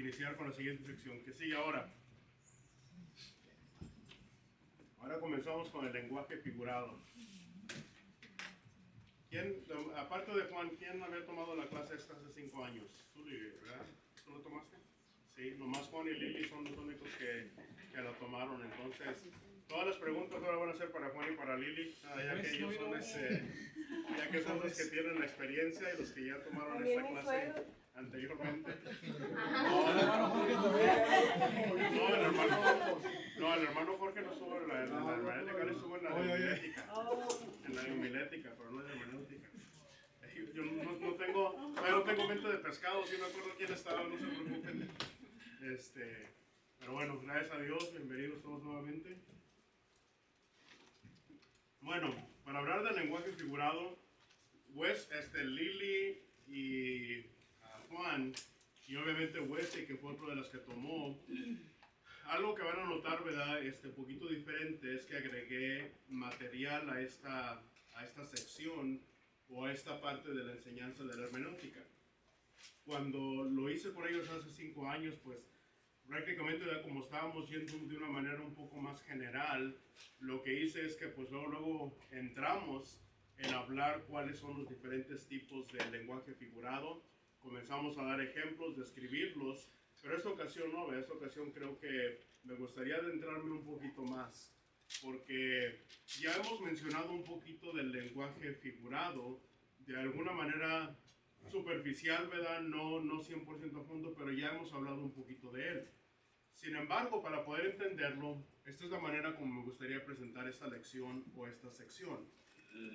iniciar con la siguiente sección que sigue ahora. Ahora comenzamos con el lenguaje figurado. ¿Quién, aparte de Juan, quién había tomado la clase esta hace 5 años? Tú, Lili, ¿verdad? ¿Tú lo tomaste? Sí, nomás Juan y Lili son los únicos que la tomaron. Entonces, todas las preguntas ahora van a ser para Juan y para Lili, ya que ellos son ya que son los que tienen la experiencia y los que ya tomaron esta clase anteriormente. No, el hermano Jorge no estuvo en la hermenéutica, él estuvo en la homilética. En la homilética, pero no en la hermenéutica. Yo no tengo mente de pescado, si me acuerdo quién estaba, no se preocupen. Pero bueno, gracias a Dios, bienvenidos todos nuevamente. Bueno, para hablar del lenguaje figurado, Wes, Lili y Juan, y obviamente Wesley, que fue otro de las que tomó, algo que van a notar, ¿verdad? Poquito diferente es que agregué material a esta sección o a esta parte de la enseñanza de la hermenéutica. Cuando lo hice por ellos hace 5 años, pues prácticamente, ¿verdad? Como estábamos yendo de una manera un poco más general, lo que hice es que pues luego entramos en hablar cuáles son los diferentes tipos de lenguaje figurado. Comenzamos a dar ejemplos, describirlos, pero esta ocasión no, esta ocasión creo que me gustaría adentrarme un poquito más, porque ya hemos mencionado un poquito del lenguaje figurado, de alguna manera superficial, ¿verdad? No 100% a fondo, pero ya hemos hablado un poquito de él. Sin embargo, para poder entenderlo, esta es la manera como me gustaría presentar esta lección o esta sección.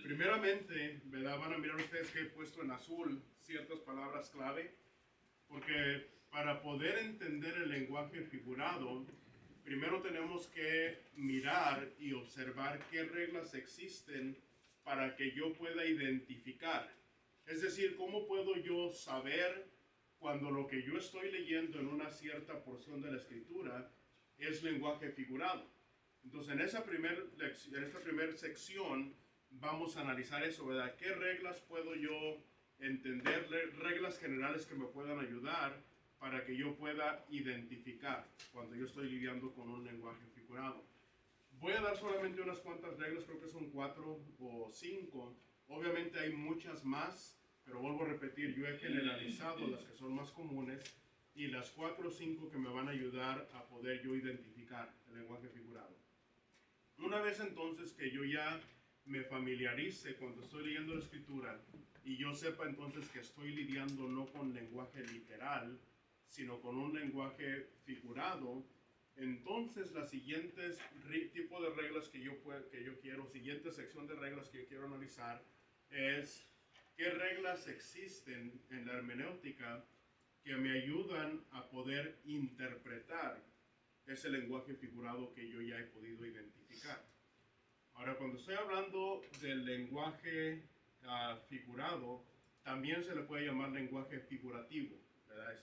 Primeramente, ¿verdad? Van a mirar ustedes que he puesto en azul ciertas palabras clave, porque para poder entender el lenguaje figurado, primero tenemos que mirar y observar qué reglas existen para que yo pueda identificar. Es decir, ¿cómo puedo yo saber cuando lo que yo estoy leyendo en una cierta porción de la escritura es lenguaje figurado? Entonces, en esta primera sección vamos a analizar eso, ¿verdad? ¿Qué reglas puedo yo entender? Reglas generales que me puedan ayudar para que yo pueda identificar cuando yo estoy lidiando con un lenguaje figurado. Voy a dar solamente unas cuantas reglas, creo que son 4 o 5. Obviamente hay muchas más, pero vuelvo a repetir, yo he generalizado las que son más comunes y las 4 o 5 que me van a ayudar a poder yo identificar el lenguaje figurado. Una vez entonces que yo ya me familiarice cuando estoy leyendo la escritura y yo sepa entonces que estoy lidiando no con lenguaje literal, sino con un lenguaje figurado, entonces la siguiente tipo de reglas que yo quiero, siguiente sección de reglas que yo quiero analizar es qué reglas existen en la hermenéutica que me ayudan a poder interpretar ese lenguaje figurado que yo ya he podido identificar. Ahora, cuando estoy hablando del lenguaje figurado, también se le puede llamar lenguaje figurativo, ¿verdad?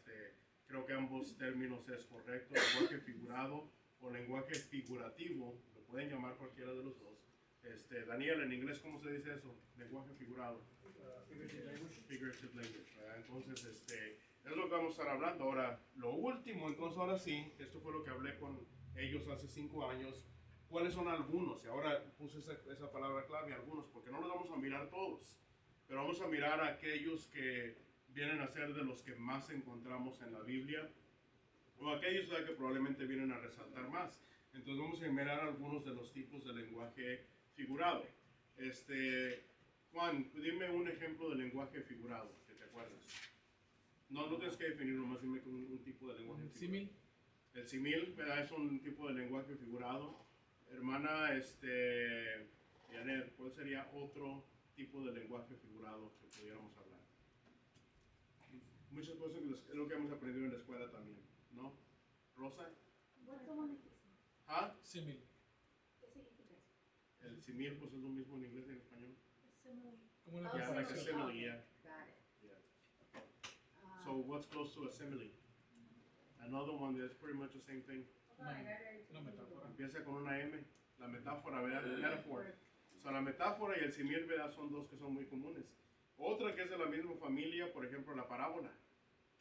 Creo que ambos términos es correcto, lenguaje figurado o lenguaje figurativo, lo pueden llamar cualquiera de los dos. Daniel, en inglés, ¿cómo se dice eso? Lenguaje figurado. Figurative language, ¿verdad? Entonces, es lo que vamos a estar hablando. Ahora, lo último, entonces ahora sí, esto fue lo que hablé con ellos hace 5 años. ¿Cuáles son algunos? Y ahora puse esa palabra clave, algunos, porque no los vamos a mirar todos, pero vamos a mirar a aquellos que vienen a ser de los que más encontramos en la Biblia, o aquellos que probablemente vienen a resaltar más. Entonces vamos a mirar algunos de los tipos de lenguaje figurado. Juan, dime un ejemplo de lenguaje figurado, que te acuerdas. No tienes que definirlo, más dime un tipo de lenguaje figurado. Símil. El símil, ¿verdad? Es un tipo de lenguaje figurado. Hermana, Janet, ¿cuál sería otro tipo de lenguaje figurado que pudiéramos hablar? Muchas cosas es lo que hemos aprendido en la escuela también, ¿no? Rosa. ¿Ah? Símil. ¿Qué significa eso? El simil, pues es lo mismo en inglés y en español. ¿Cómo le Yeah, like a simile, yeah. Got it. Yeah. So what's close to a simile? Another one that's pretty much the same thing. No, metáfora. Empieza con una M, la metáfora, ¿verdad? Metaphor. O sea, la metáfora y el simil, ¿verdad? Son dos que son muy comunes. Otra que es de la misma familia, por ejemplo, la parábola.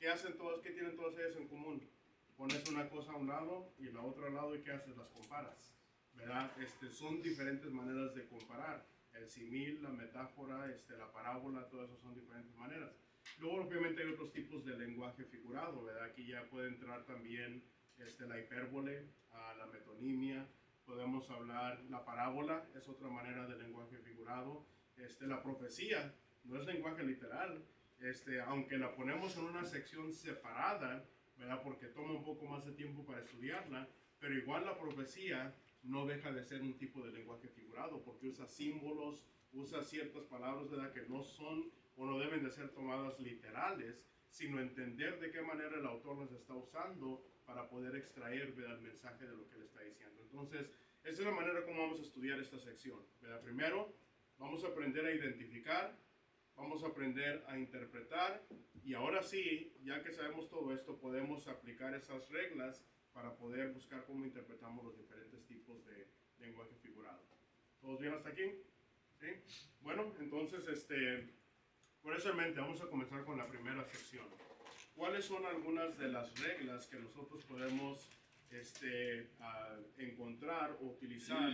¿Qué hacen todos? ¿Qué tienen todas ellas en común? Pones una cosa a un lado y la otra al lado y ¿qué haces? Las comparas, ¿verdad? Son diferentes maneras de comparar. El simil, la metáfora, la parábola, todo eso son diferentes maneras. Luego, obviamente, hay otros tipos de lenguaje figurado, ¿verdad? Aquí ya puede entrar también la hipérbole, la metonimia. Podemos hablar, la parábola es otra manera de lenguaje figurado. La profecía no es lenguaje literal, aunque la ponemos en una sección separada, ¿verdad? Porque toma un poco más de tiempo para estudiarla, pero igual la profecía no deja de ser un tipo de lenguaje figurado, porque usa símbolos, usa ciertas palabras, ¿verdad? Que no son o no deben de ser tomadas literales, sino entender de qué manera el autor las está usando para poder extraer, ¿verdad?, el mensaje de lo que le está diciendo. Entonces, esa es la manera como vamos a estudiar esta sección, ¿verdad? Primero, vamos a aprender a identificar, vamos a aprender a interpretar, y ahora sí, ya que sabemos todo esto, podemos aplicar esas reglas para poder buscar cómo interpretamos los diferentes tipos de lenguaje figurado. ¿Todos bien hasta aquí? ¿Sí? Bueno, entonces, por eso en mente, vamos a comenzar con la primera sección. ¿Cuáles son algunas de las reglas que nosotros podemos encontrar o utilizar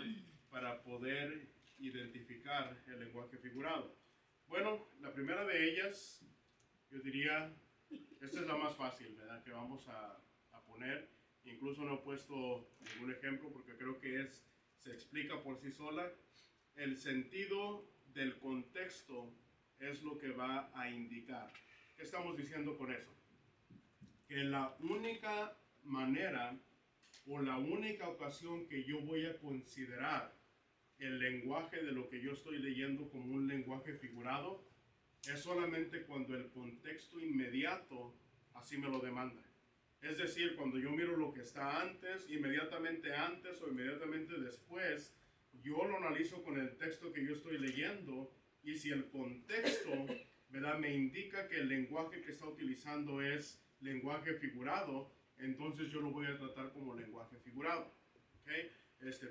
para poder identificar el lenguaje figurado? Bueno, la primera de ellas, yo diría, esta es la más fácil, ¿verdad?, que vamos a poner. Incluso no he puesto ningún ejemplo porque creo que se explica por sí sola. El sentido del contexto es lo que va a indicar. ¿Qué estamos diciendo con eso? Que la única manera o la única ocasión que yo voy a considerar el lenguaje de lo que yo estoy leyendo como un lenguaje figurado es solamente cuando el contexto inmediato así me lo demanda. Es decir, cuando yo miro lo que está antes o inmediatamente después, yo lo analizo con el texto que yo estoy leyendo, y si el contexto, ¿verdad?, me indica que el lenguaje que está utilizando es lenguaje figurado, entonces yo lo voy a tratar como lenguaje figurado. ¿Okay?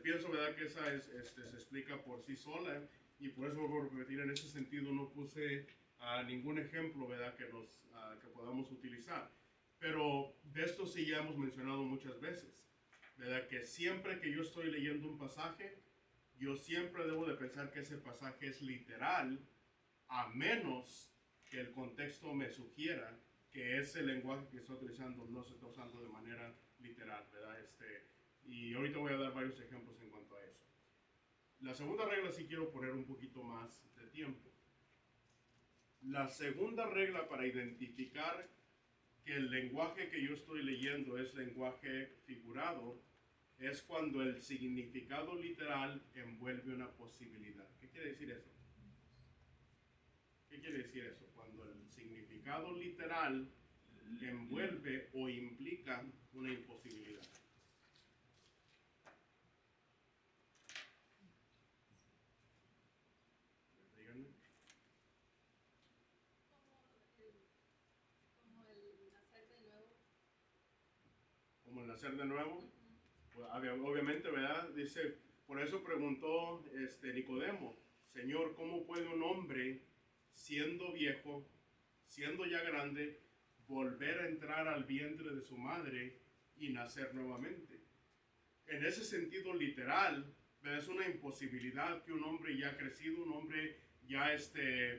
Pienso, ¿verdad?, que esa se explica por sí sola, y por eso voy a repetir, en ese sentido no puse ningún ejemplo, ¿verdad?, que podamos utilizar. Pero de esto sí ya hemos mencionado muchas veces, ¿verdad?, que siempre que yo estoy leyendo un pasaje, yo siempre debo de pensar que ese pasaje es literal, a menos que el contexto me sugiera que ese lenguaje que estoy utilizando no se está usando de manera literal, ¿verdad? Y ahorita voy a dar varios ejemplos en cuanto a eso. La segunda regla sí quiero poner un poquito más de tiempo. La segunda regla para identificar que el lenguaje que yo estoy leyendo es lenguaje figurado es cuando el significado literal envuelve una posibilidad. ¿Qué quiere decir eso? ¿Qué quiere decir eso? Cuando el significado literal envuelve o implica una imposibilidad. Díganme. Como el nacer de nuevo. Pues, obviamente, ¿verdad? Dice, por eso preguntó Nicodemo, Señor, ¿cómo puede un hombre, siendo viejo, siendo ya grande, volver a entrar al vientre de su madre y nacer nuevamente? En ese sentido literal, ¿verdad?, es una imposibilidad que un hombre ya crecido, un hombre ya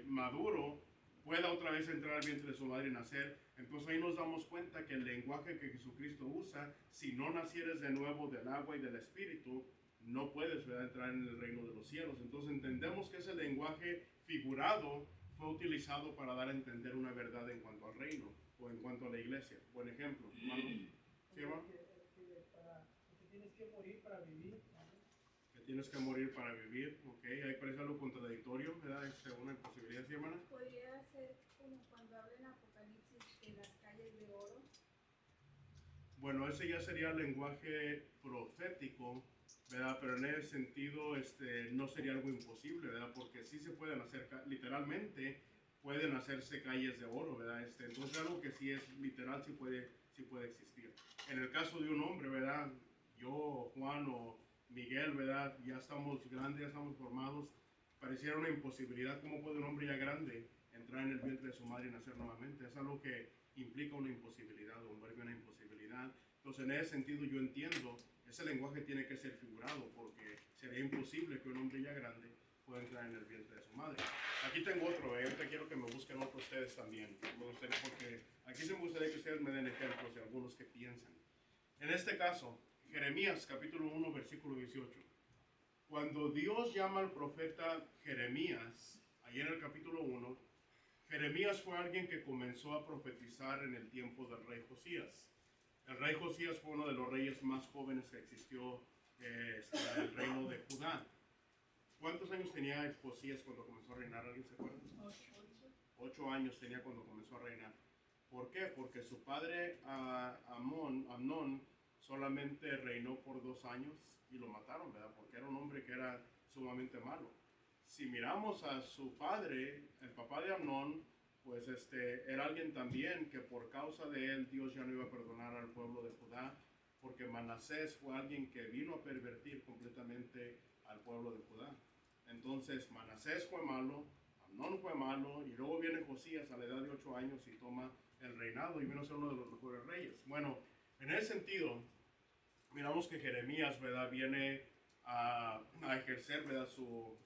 maduro, pueda otra vez entrar al vientre de su madre y nacer. Entonces ahí nos damos cuenta que el lenguaje que Jesucristo usa, si no nacieres de nuevo del agua y del espíritu, no puedes, ¿verdad?, entrar en el reino de los cielos. Entonces entendemos que ese lenguaje figurado fue utilizado para dar a entender una verdad en cuanto al reino o en cuanto a la iglesia. Buen ejemplo, hermano. ¿Sí, hermano? Que tienes que morir para vivir. Que tienes que morir para vivir, ok. Ahí parece algo contradictorio, ¿verdad? Una imposibilidad, ¿sí, hermana? Podría ser como cuando habla en Apocalipsis de las calles de oro. Bueno, ese ya sería lenguaje profético, ¿verdad? Pero en ese sentido no sería algo imposible, ¿verdad? Porque sí se pueden hacer, literalmente, pueden hacerse calles de oro, ¿verdad? Entonces algo que sí es literal sí puede existir. En el caso de un hombre, ¿verdad? Yo, Juan o Miguel, ¿verdad? Ya estamos grandes, ya estamos formados. Pareciera una imposibilidad. ¿Cómo puede un hombre ya grande entrar en el vientre de su madre y nacer nuevamente? Es algo que implica una imposibilidad o envuelve una imposibilidad. Entonces, en ese sentido, yo entiendo, ese lenguaje tiene que ser figurado porque sería imposible que un hombre ya grande pueda entrar en el vientre de su madre. Aquí tengo otro, ahorita quiero que me busquen otros ustedes también, porque aquí se me gustaría que ustedes me den ejemplos de algunos que piensan. En este caso, Jeremías capítulo 1, versículo 18. Cuando Dios llama al profeta Jeremías, ahí en el capítulo 1, Jeremías fue alguien que comenzó a profetizar en el tiempo del rey Josías. El rey Josías fue uno de los reyes más jóvenes que existió en el reino de Judá. ¿Cuántos años tenía Josías cuando comenzó a reinar? ¿Alguien se acuerda? 8 años tenía cuando comenzó a reinar. ¿Por qué? Porque su padre Amnón solamente reinó por 2 años y lo mataron, ¿verdad? Porque era un hombre que era sumamente malo. Si miramos a su padre, el papá de Amnón, pues era alguien también que por causa de él Dios ya no iba a perdonar al pueblo de Judá, porque Manasés fue alguien que vino a pervertir completamente al pueblo de Judá. Entonces Manasés fue malo, Amnón fue malo, y luego viene Josías a la edad de 8 años y toma el reinado y vino a ser uno de los mejores reyes. Bueno, en ese sentido, miramos que Jeremías, ¿verdad?, viene a ejercer, ¿verdad?, su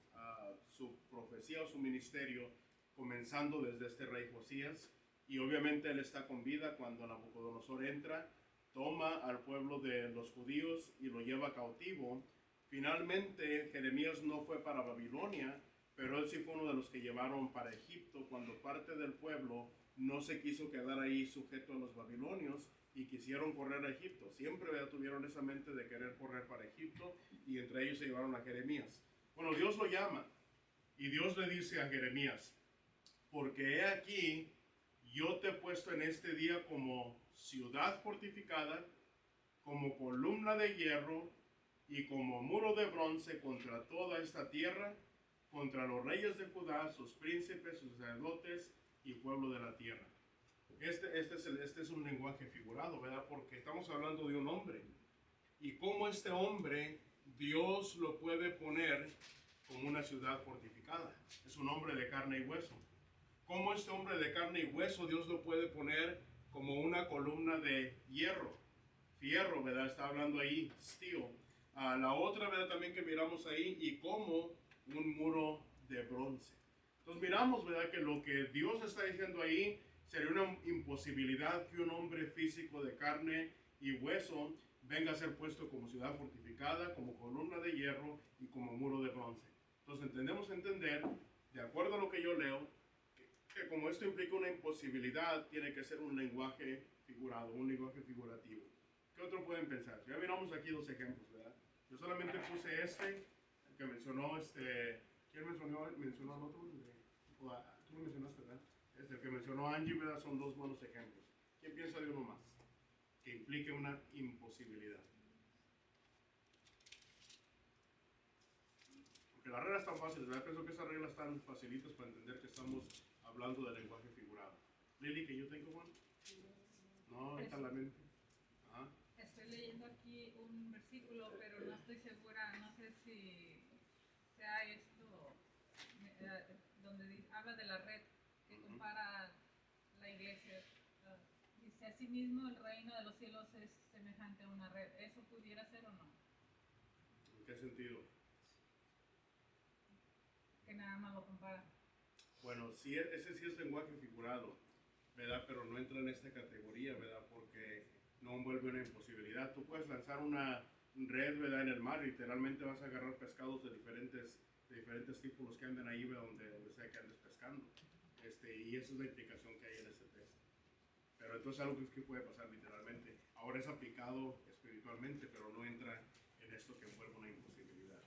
profecía o su ministerio, comenzando desde este rey Josías, y obviamente él está con vida cuando Nabucodonosor entra, toma al pueblo de los judíos y lo lleva cautivo. Finalmente Jeremías no fue para Babilonia, pero él sí fue uno de los que llevaron para Egipto cuando parte del pueblo no se quiso quedar ahí sujeto a los babilonios y quisieron correr a Egipto. Siempre tuvieron esa mente de querer correr para Egipto, y entre ellos se llevaron a Jeremías. Bueno, Dios lo llama y Dios le dice a Jeremías: porque he aquí, yo te he puesto en este día como ciudad fortificada, como columna de hierro y como muro de bronce contra toda esta tierra, contra los reyes de Judá, sus príncipes, sus sacerdotes y pueblo de la tierra. Este es un lenguaje figurado, ¿verdad? Porque estamos hablando de un hombre. Y cómo este hombre, Dios lo puede poner como una ciudad fortificada. Es un hombre de carne y hueso. Cómo este hombre de carne y hueso, Dios lo puede poner como una columna de hierro. Fierro, ¿verdad? Está hablando ahí, steel. La otra, ¿verdad?, también que miramos ahí, y como un muro de bronce. Entonces miramos, ¿verdad?, que lo que Dios está diciendo ahí sería una imposibilidad que un hombre físico de carne y hueso venga a ser puesto como ciudad fortificada, como columna de hierro y como muro de bronce. Entonces entendemos entender, de acuerdo a lo que yo leo, que como esto implica una imposibilidad, tiene que ser un lenguaje figurado, un lenguaje figurativo. ¿Qué otro pueden pensar? Ya miramos aquí 2 ejemplos, ¿verdad? Yo solamente puse el que mencionó, ¿quién mencionó al otro? Tú lo mencionaste, ¿verdad? El que mencionó Angie, ¿verdad? Son 2 buenos ejemplos. ¿Quién piensa de uno más? Que implique una imposibilidad. Porque las reglas están fáciles, ¿verdad? Pienso que esas reglas están facilitas para entender que estamos hablando de lenguaje figurado. Lili, ¿que yo tengo one? No, está en la mente. Ajá. Estoy leyendo aquí un versículo, pero no estoy segura, no sé si sea esto, donde habla de la red, que compara la iglesia. Dice: asimismo el reino de los cielos es semejante a una red. ¿Eso pudiera ser o no? ¿En qué sentido? Que nada más lo compara. Bueno, sí, ese sí es lenguaje figurado, ¿verdad? Pero no entra en esta categoría, ¿verdad? Porque no envuelve una imposibilidad. Tú puedes lanzar una red, ¿verdad?, en el mar, literalmente vas a agarrar pescados de diferentes tipos, los que andan ahí, ¿verdad?, donde sea que andes pescando. Y esa es la implicación que hay en ese texto. Pero entonces algo que puede pasar literalmente. Ahora es aplicado espiritualmente, pero no entra en esto que envuelve una imposibilidad.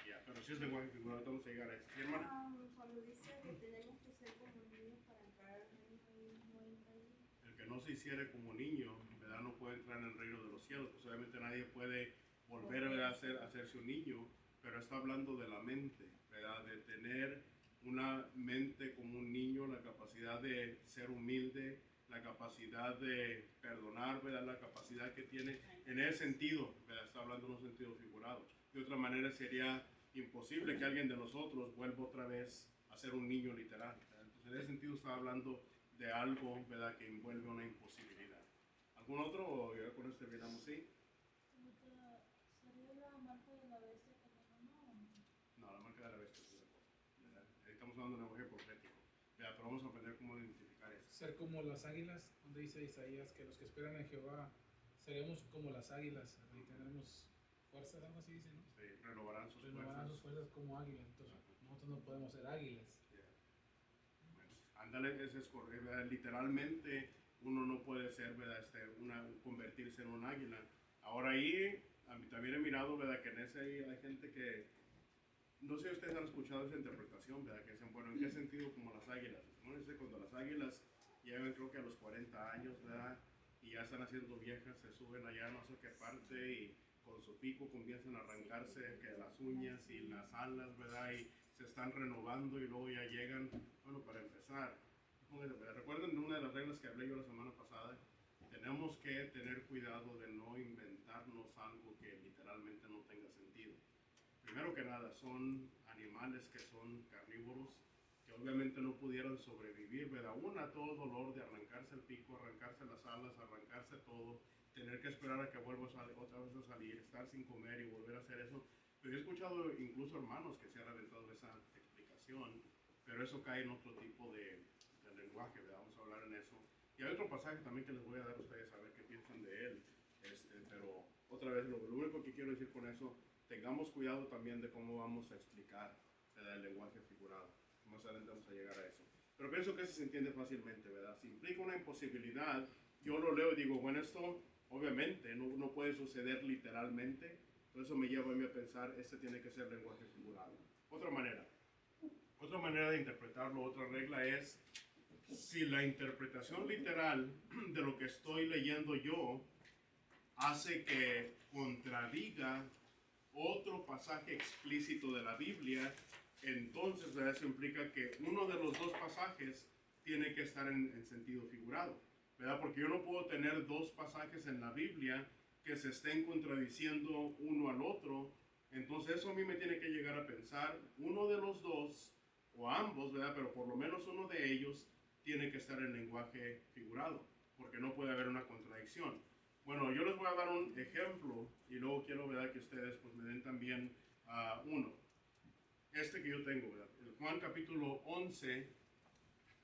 Ya, pero si es lenguaje figurado, vamos a llegar a eso. ¿Sí, hermana? Cuando dice que tenemos que ser como niños para entrar al reino, no entra ahí. El que no se hiciere como niño, ¿verdad?, no puede entrar en el reino de los cielos. Pues obviamente nadie puede volver a hacerse un niño, pero está hablando de la mente, ¿verdad?, de tener una mente como un niño, la capacidad de ser humilde, la capacidad de perdonar, ¿verdad?, la capacidad que tiene en ese sentido, ¿verdad?, está hablando en un sentido figurado. De otra manera sería imposible que alguien de nosotros vuelva otra vez a ser un niño literal, ¿verdad? Entonces en ese sentido está hablando de algo, ¿verdad?, que envuelve una imposibilidad. ¿Algún otro? O ya con este miramos, sí. ¿Sería la marca de la bestia también o no? No, la marca de la bestia es otra cosa, ¿verdad? Ahí estamos hablando de un lenguaje profético, ¿verdad? Pero vamos a aprender cómo identificar eso. Ser como las águilas, donde dice Isaías que los que esperan en Jehová seremos como las águilas y tendremos fuerzas, algo así dice, ¿no? Sí, renovarán sus Renovarán sus fuerzas. fuerzas como águilas, entonces nosotros no podemos ser águilas. Yeah. Bueno, ándale, ese es correcto, ¿verdad? Literalmente uno no puede ser, ¿verdad?, convertirse en un águila. Ahora ahí, a mí también he mirado, ¿verdad?, que en ese hay gente que, no sé si ustedes han escuchado esa interpretación, ¿verdad?, que dicen, bueno, ¿en qué sentido como las águilas? Bueno, dice, cuando las águilas llegan creo que a los 40 años, ¿verdad?, y ya están haciendo viejas, se suben allá no sé qué parte y con su pico comienzan a arrancarse que las uñas y las alas, ¿verdad?, y se están renovando y luego ya llegan, bueno, para empezar, recuerden una de las reglas que hablé yo la semana pasada, tenemos que tener cuidado de no inventarnos algo que literalmente no tenga sentido. Primero que nada, son animales que son carnívoros, que obviamente no pudieran sobrevivir, ¿verdad? A todo dolor de arrancarse el pico, arrancarse las alas, arrancarse todo, tener que esperar a que vuelva otra vez a salir, estar sin comer y volver a hacer eso. Pero he escuchado incluso hermanos que se han aventado esa explicación, pero eso cae en otro tipo de lenguaje, ¿verdad? Vamos a hablar en eso. Y hay otro pasaje también que les voy a dar a ustedes a ver qué piensan de él. Pero otra vez, lo único que quiero decir con eso, tengamos cuidado también de cómo vamos a explicar, ¿verdad?, el lenguaje figurado. Más adelante vamos a llegar a eso. Pero pienso que eso se entiende fácilmente, ¿verdad? Si implica una imposibilidad, yo lo leo y digo, bueno, esto obviamente no puede suceder literalmente. Por eso me lleva a mí a pensar, este tiene que ser lenguaje figurado. Otra manera de interpretarlo, otra regla es, si la interpretación literal de lo que estoy leyendo yo hace que contradiga otro pasaje explícito de la Biblia, entonces, ¿verdad?, eso implica que uno de los dos pasajes tiene que estar en sentido figurado, ¿verdad? Porque yo no puedo tener dos pasajes en la Biblia que se estén contradiciendo uno al otro. Entonces eso a mí me tiene que llegar a pensar, uno de los dos, o ambos, ¿verdad?, pero por lo menos uno de ellos tiene que estar en lenguaje figurado, porque no puede haber una contradicción. Bueno, yo les voy a dar un ejemplo y luego quiero, ¿verdad?, que ustedes pues me den también uno. Este que yo tengo, ¿verdad? El Juan capítulo 11,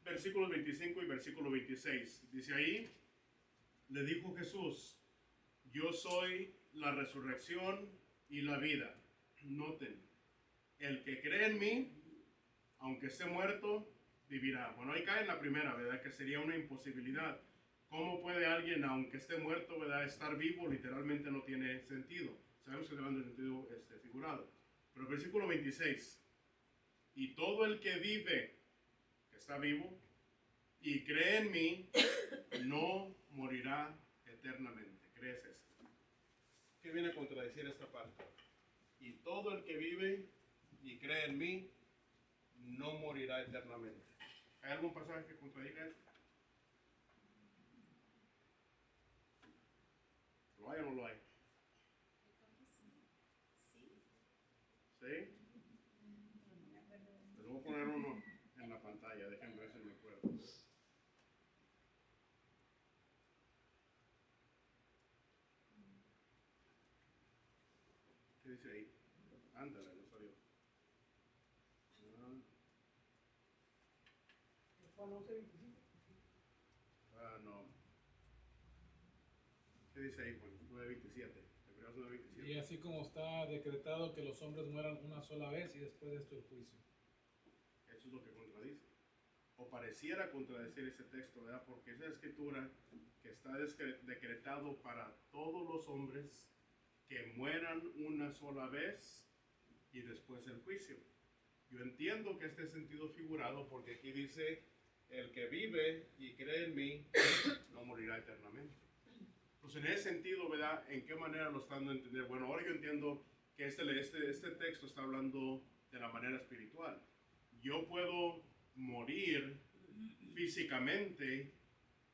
versículos 25 y versículo 26. Dice ahí, le dijo Jesús, yo soy la resurrección y la vida. Noten, el que cree en mí, aunque esté muerto, vivirá. Bueno, ahí cae en la primera, ¿verdad?, que sería una imposibilidad. ¿Cómo puede alguien, aunque esté muerto, ¿verdad?, estar vivo? Literalmente no tiene sentido. Sabemos que se habla en sentido figurado. Pero el versículo 26, y todo el que vive, que está vivo, y cree en mí, no morirá eternamente. ¿Crees esto? ¿Qué viene a contradecir esta parte? Y todo el que vive y cree en mí, no morirá eternamente. ¿Hay algún pasaje que contradiga esto? ¿Lo hay o no lo hay? ¿Sí? Les voy a poner uno en la pantalla, déjenme ver si me acuerdo. ¿Qué dice ahí? Ándale, no salió. Juan 11:25. No. ¿Qué dice ahí, Juan? 9:27. Hebreos 9:27. Y así como está decretado que los hombres mueran una sola vez y después de esto el juicio. Eso es lo que contradice. O pareciera contradecir ese texto, ¿verdad? Porque esa escritura que está decretado para todos los hombres que mueran una sola vez y después el juicio. Yo entiendo que este es sentido figurado porque aquí dice, el que vive y cree en mí no morirá eternamente. Pues en ese sentido, ¿verdad? ¿En qué manera lo están dando a entender? Bueno, ahora yo entiendo que este texto está hablando de la manera espiritual. Yo puedo morir físicamente,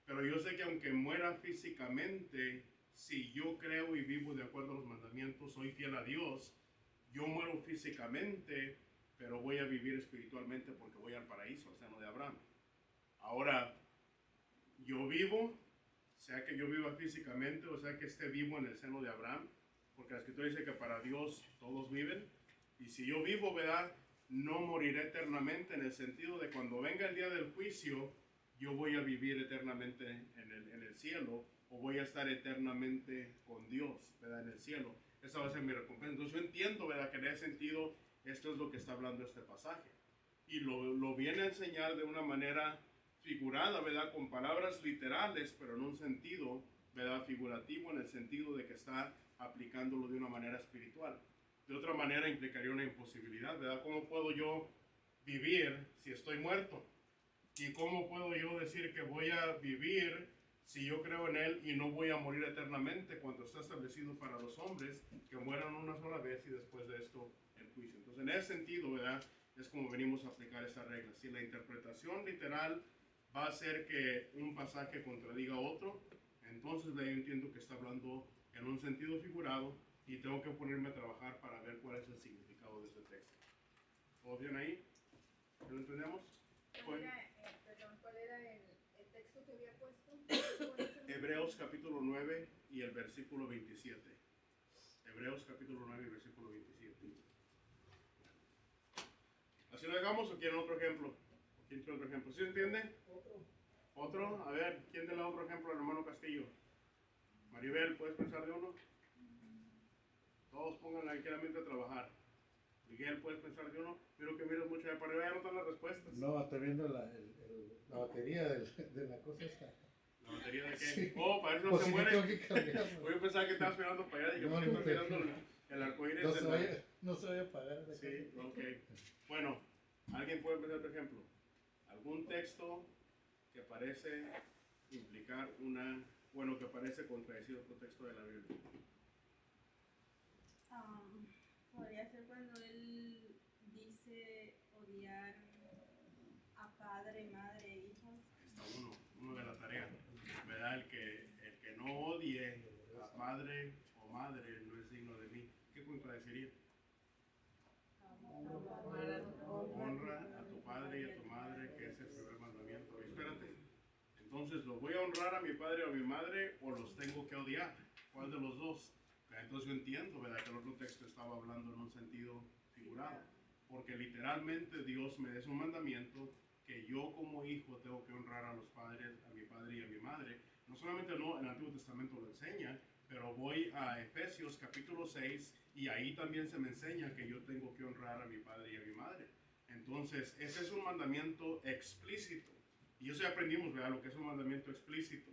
pero yo sé que aunque muera físicamente, si yo creo y vivo de acuerdo a los mandamientos, soy fiel a Dios, yo muero físicamente, pero voy a vivir espiritualmente porque voy al paraíso, al seno de Abraham. Ahora, yo vivo, sea que yo viva físicamente o sea que esté vivo en el seno de Abraham, porque la Escritura dice que para Dios todos viven, y si yo vivo, ¿verdad? No moriré eternamente, en el sentido de cuando venga el día del juicio, yo voy a vivir eternamente en el cielo, o voy a estar eternamente con Dios, ¿verdad? En el cielo. Esa va a ser mi recompensa. Entonces yo entiendo, ¿verdad? Que en ese sentido, esto es lo que está hablando este pasaje. Y lo viene a enseñar de una manera figurada, ¿verdad? Con palabras literales, pero en un sentido, ¿verdad? Figurativo, en el sentido de que está aplicándolo de una manera espiritual. De otra manera implicaría una imposibilidad, ¿verdad? ¿Cómo puedo yo vivir si estoy muerto? ¿Y cómo puedo yo decir que voy a vivir si yo creo en Él y no voy a morir eternamente cuando está establecido para los hombres que mueran una sola vez y después de esto el juicio? Entonces, en ese sentido, ¿verdad? Es como venimos a aplicar esta regla. Si la interpretación literal va a hacer que un pasaje contradiga otro, entonces yo entiendo que está hablando en un sentido figurado y tengo que ponerme a trabajar para ver cuál es el significado de ese texto. ¿Todo bien ahí? ¿Lo entendemos? ¿Cuál era el texto que había puesto? Hebreos capítulo 9 y el versículo 27. Hebreos capítulo 9 y versículo 27. ¿Así lo dejamos o quieren otro ejemplo? ¿Quién quiere otro ejemplo? ¿Sí se entiende? ¿Otro? A ver, ¿quién te da otro ejemplo al hermano Castillo? Maribel, ¿puedes pensar de uno? Todos pongan aquí la mente a trabajar. Miguel, ¿puedes pensar de uno? Miro que miras mucho allá para arriba, ya no están las respuestas. No, estoy viendo la batería de la cosa esta. ¿La batería de qué? Sí. Oh, para eso no Pues se si muere. tengo que cambiarlo. Yo pensaba que estabas mirando para allá y yo No, estoy no, mirando el arcoíris. No se vaya a apagar. Sí, ok. Bueno, ¿alguien puede empezar por ejemplo? ¿Algún texto que parece implicar que parece contradecir otro texto de la Biblia? Podría ser cuando él dice odiar a padre, madre, hijo. Está uno de la tarea. ¿Verdad? El que no odie a padre o madre no es digno de mí. ¿Qué contradeciría? Honra a tu padre y a tu madre, que es el primer mandamiento. Espérate. Entonces, ¿los voy a honrar a mi padre o a mi madre o los tengo que odiar? ¿Cuál de los dos? Entonces yo entiendo, ¿verdad? Que el otro texto estaba hablando en un sentido figurado. Porque literalmente Dios me da un mandamiento que yo como hijo tengo que honrar a los padres, a mi padre y a mi madre. No solamente no, el Antiguo Testamento lo enseña, pero voy a Efesios capítulo 6 y ahí también se me enseña que yo tengo que honrar a mi padre y a mi madre. Entonces, ese es un mandamiento explícito. Y eso ya aprendimos, ¿verdad? Lo que es un mandamiento explícito.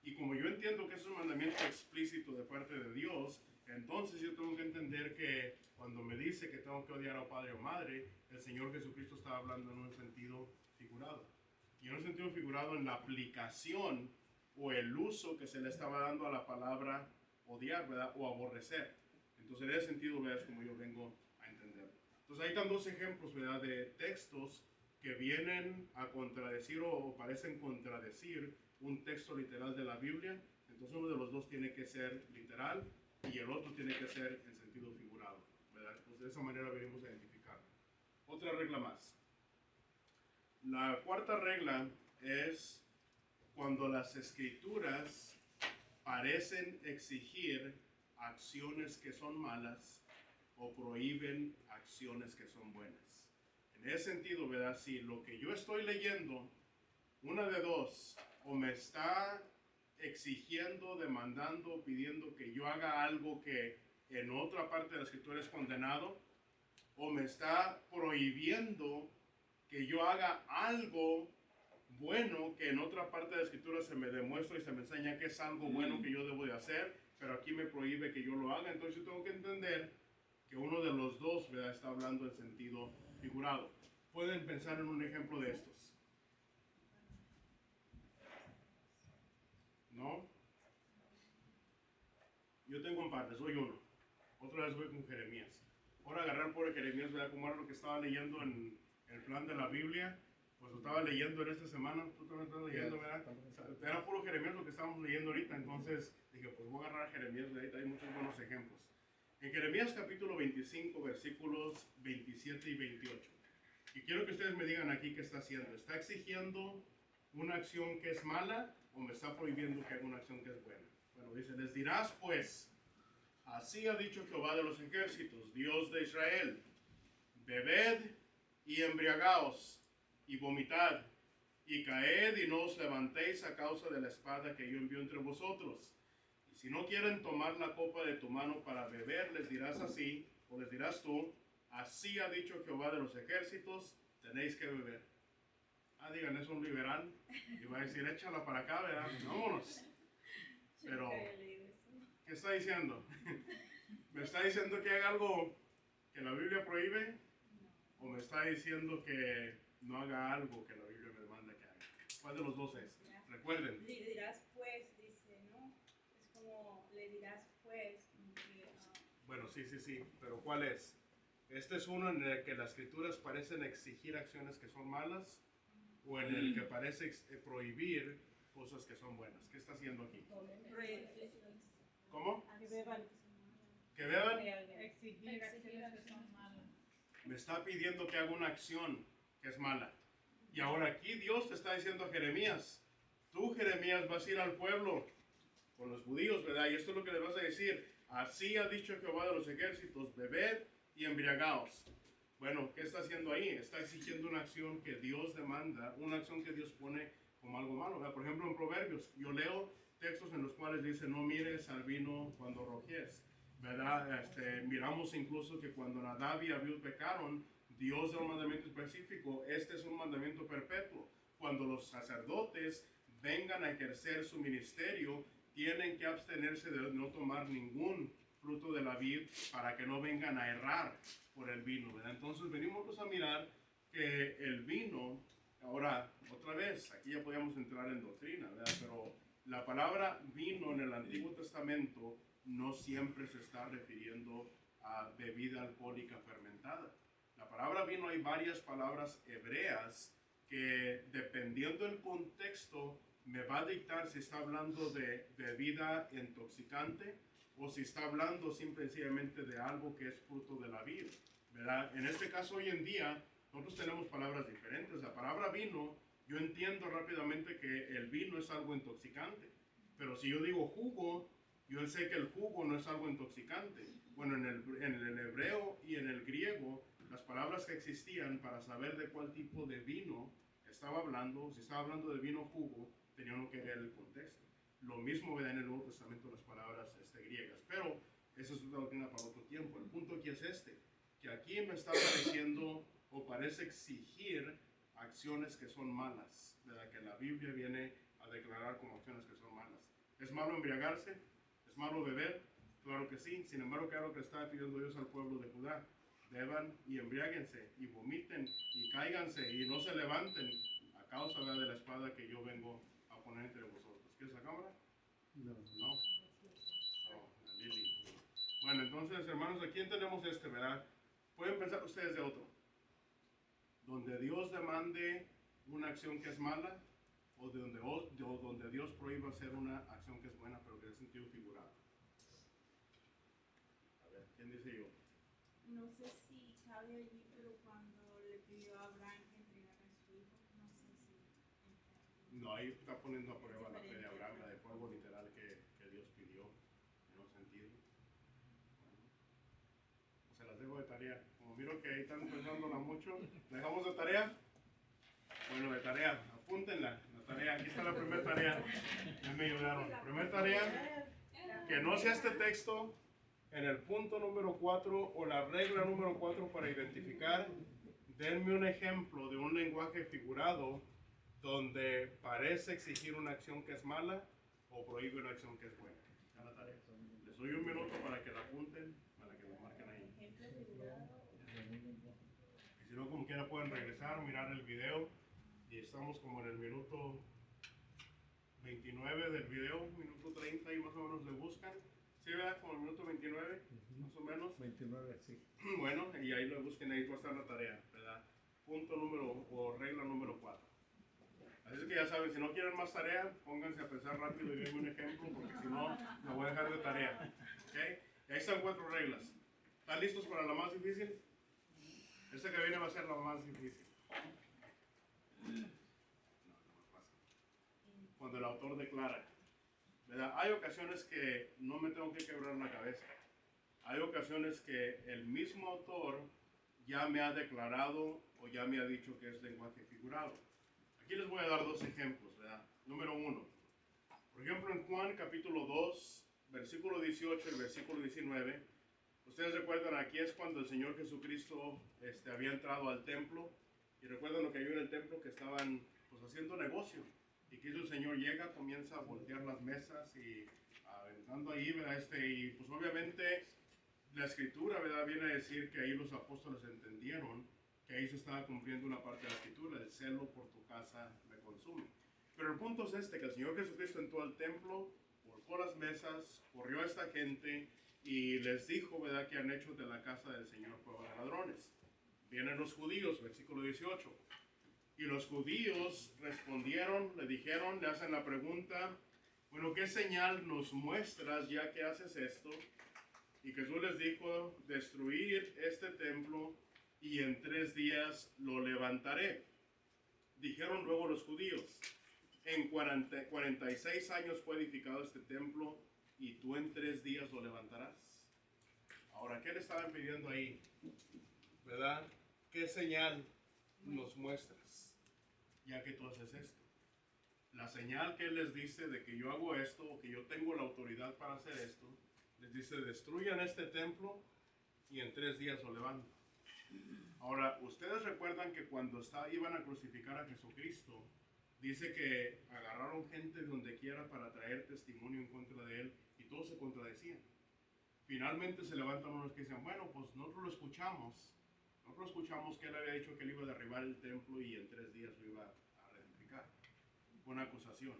Y como yo entiendo que es un mandamiento explícito de parte de Dios, entonces yo tengo que entender que cuando me dice que tengo que odiar a padre o madre, el Señor Jesucristo está hablando en un sentido figurado. Y en un sentido figurado en la aplicación o el uso que se le estaba dando a la palabra odiar, ¿verdad? O aborrecer. Entonces en ese sentido, ¿verdad? Es como yo vengo a entenderlo. Entonces ahí están dos ejemplos, ¿verdad? De textos que vienen a contradecir o parecen contradecir un texto literal de la Biblia. Entonces uno de los dos tiene que ser literal y el otro tiene que ser en sentido figurado, ¿verdad? Entonces de esa manera venimos a identificar. Otra regla más. La cuarta regla es cuando las escrituras parecen exigir acciones que son malas o prohíben acciones que son buenas. En ese sentido, ¿verdad? Si lo que yo estoy leyendo, una de dos, o me está exigiendo, demandando, pidiendo que yo haga algo que en otra parte de la escritura es condenado, o me está prohibiendo que yo haga algo bueno que en otra parte de la escritura se me demuestra y se me enseña que es algo bueno que yo debo de hacer, pero aquí me prohíbe que yo lo haga. Entonces yo tengo que entender que uno de los dos, ¿verdad? Está hablando en sentido figurado. Pueden pensar en un ejemplo de estos. ¿No? Yo tengo un par, soy uno. Otra vez voy con Jeremías. Ahora agarrar por Jeremías, ¿verdad? Como era lo que estaba leyendo en el plan de la Biblia, pues lo estaba leyendo en esta semana. Tú también estás leyendo, ¿verdad? O sea, era puro Jeremías lo que estábamos leyendo ahorita. Entonces dije, pues voy a agarrar a Jeremías, ¿verdad? Hay muchos buenos ejemplos. En Jeremías capítulo 25, versículos 27 y 28. Y quiero que ustedes me digan aquí qué está haciendo. ¿Está exigiendo una acción que es mala o me está prohibiendo que haga una acción que es buena. Bueno, dice, les dirás pues, así ha dicho Jehová de los ejércitos, Dios de Israel, bebed y embriagaos y vomitad y caed y no os levantéis a causa de la espada que yo envío entre vosotros. Y si no quieren tomar la copa de tu mano para beber, les dirás así, o les dirás tú, así ha dicho Jehová de los ejércitos, tenéis que beber. Ah, digan, es un liberal, y va a decir, échala para acá, ¿verdad? Vámonos. Pero, ¿qué está diciendo? ¿Me está diciendo que haga algo que la Biblia prohíbe? ¿O me está diciendo que no haga algo que la Biblia me manda que haga? ¿Cuál de los dos es? Recuerden. Le dirás pues, dice, ¿no? Es como, le dirás pues, como que, Bueno, sí, pero ¿cuál es? Este es uno en el que las escrituras parecen exigir acciones que son malas o en el que parece prohibir cosas que son buenas. ¿Qué está haciendo aquí? ¿Cómo? que beban. ¿Que beban? Exigir acciones que son malas. Me está pidiendo que haga una acción que es mala. Y ahora aquí Dios te está diciendo a Jeremías, tú Jeremías vas a ir al pueblo con los judíos, ¿verdad? Y esto es lo que le vas a decir. Así ha dicho Jehová de los ejércitos, bebed y embriagaos. Bueno, ¿qué está haciendo ahí? Está exigiendo una acción que Dios demanda, una acción que Dios pone como algo malo, ¿verdad? Por ejemplo, en Proverbios, yo leo textos en los cuales dice, no mires al vino cuando rojes, ¿verdad? Miramos incluso que cuando Nadab y Abiú pecaron, Dios da un mandamiento específico, este es un mandamiento perpetuo. Cuando los sacerdotes vengan a ejercer su ministerio, tienen que abstenerse de no tomar ningún fruto de la vid para que no vengan a errar por el vino, ¿verdad? Entonces venimos pues a mirar que el vino, ahora otra vez, aquí ya podíamos entrar en doctrina, ¿verdad? Pero la palabra vino en el Antiguo Testamento no siempre se está refiriendo a bebida alcohólica fermentada. La palabra vino, hay varias palabras hebreas que dependiendo del contexto me va a dictar si está hablando de bebida intoxicante o si está hablando simplemente de algo que es fruto de la vid, ¿verdad? En este caso hoy en día nosotros tenemos palabras diferentes. La palabra vino, yo entiendo rápidamente que el vino es algo intoxicante, pero si yo digo jugo, yo sé que el jugo no es algo intoxicante. Bueno, en el hebreo y en el griego, las palabras que existían para saber de cuál tipo de vino estaba hablando, si estaba hablando de vino jugo, tenían que ver el contexto. Lo mismo ve en el Nuevo Testamento las palabras griegas, pero eso es una doctrina para otro tiempo. El punto aquí es que aquí me está pareciendo o parece exigir acciones que son malas, ¿verdad? Que la Biblia viene a declarar como acciones que son malas. ¿Es malo embriagarse? ¿Es malo beber? Claro que sí. Sin embargo, claro que está pidiendo Dios al pueblo de Judá. Beban y embriáguense y vomiten y cáiganse y no se levanten a causa de la espada que yo vengo a poner entre vosotros. ¿Quieres la cámara? No. No. La Lili. Bueno, entonces, hermanos, aquí tenemos ¿verdad? Pueden pensar ustedes de otro. Donde Dios demande una acción que es mala o donde Dios prohíba hacer una acción que es buena, pero que es sentido figurado. A ver, ¿quién dice yo? No sé si cabe allí, pero cuando le pidió a Abraham que entregara a su hijo, no sé si entra allí. No, ahí está poniendo a prueba la fe de Diferente. Abraham, la de fuego literal que Dios pidió, en un sentido. Bueno, se las dejo de tarea. Como miro que ahí están pensándola mucho, ¿dejamos de tarea? Bueno, de tarea, apúntenla, la tarea. Aquí está la primera tarea. Ya me ayudaron. Primera tarea, que no sea este texto en el punto número 4 o la regla número 4 para identificar. Denme un ejemplo de un lenguaje figurado donde parece exigir una acción que es mala o prohíbe una acción que es buena. Está la tarea. Les doy un minuto para que la apunten, para que lo marquen ahí. Ejemplo figurado. Y si no, como quiera pueden regresar, mirar el video. Y estamos como en el minuto 29 del video, minuto 30 y más o menos le buscan. ¿Sí, verdad? Como el minuto 29, más o menos. 29, sí. Bueno, y ahí lo busquen, ahí va a estar la tarea, ¿verdad? Punto número o regla número 4. Así es que ya saben, si no quieren más tarea, pónganse a pensar rápido y denme un ejemplo, porque si no, me voy a dejar de tarea. ¿Ok? Y ahí están 4 reglas. ¿Están listos para la más difícil? Esta que viene va a ser la más difícil. No, no me pasa. cuando el autor declara, ¿verdad? Hay ocasiones que no me tengo que quebrar la cabeza. Hay ocasiones que el mismo autor ya me ha declarado o ya me ha dicho que es lenguaje figurado. Aquí les voy a dar dos ejemplos, ¿verdad? Número uno, por ejemplo en Juan capítulo 2, versículo 18 y versículo 19, ustedes recuerdan, aquí es cuando el Señor Jesucristo había entrado al templo, y recuerdan lo que hay en el templo, que estaban pues haciendo negocio, y que el Señor llega, comienza a voltear las mesas y aventando ahí, ¿verdad? Y pues obviamente la escritura, ¿verdad?, viene a decir que ahí los apóstoles entendieron que ahí se estaba cumpliendo una parte de la escritura, el celo por tu casa me consume. Pero el punto es que el Señor Jesucristo entró al templo, volcó las mesas, corrió a esta gente y les dijo, ¿verdad?, que han hecho de la casa del Señor cueva de ladrones. Vienen los judíos, versículo 18. Y los judíos respondieron, le dijeron, le hacen la pregunta, bueno, ¿qué señal nos muestras ya que haces esto? Y Jesús les dijo, destruir este templo y en 3 días lo levantaré. Dijeron luego los judíos, en 46 años fue edificado este templo y tú en 3 días lo levantarás. Ahora, ¿qué le estaban pidiendo ahí? ¿Verdad? ¿Qué señal nos muestras ya que tú haces esto? La señal que Él les dice de que yo hago esto o que yo tengo la autoridad para hacer esto, les dice, destruyan este templo y en 3 días lo levanto. Ahora, ustedes recuerdan que cuando iban a crucificar a Jesucristo, dice que agarraron gente de donde quiera para traer testimonio en contra de Él y todos se contradecían. Finalmente se levantan unos que dicen, bueno, pues nosotros lo escuchamos que Él había dicho que Él iba a derribar el templo y en 3 días lo iba a reedificar. Fue una acusación.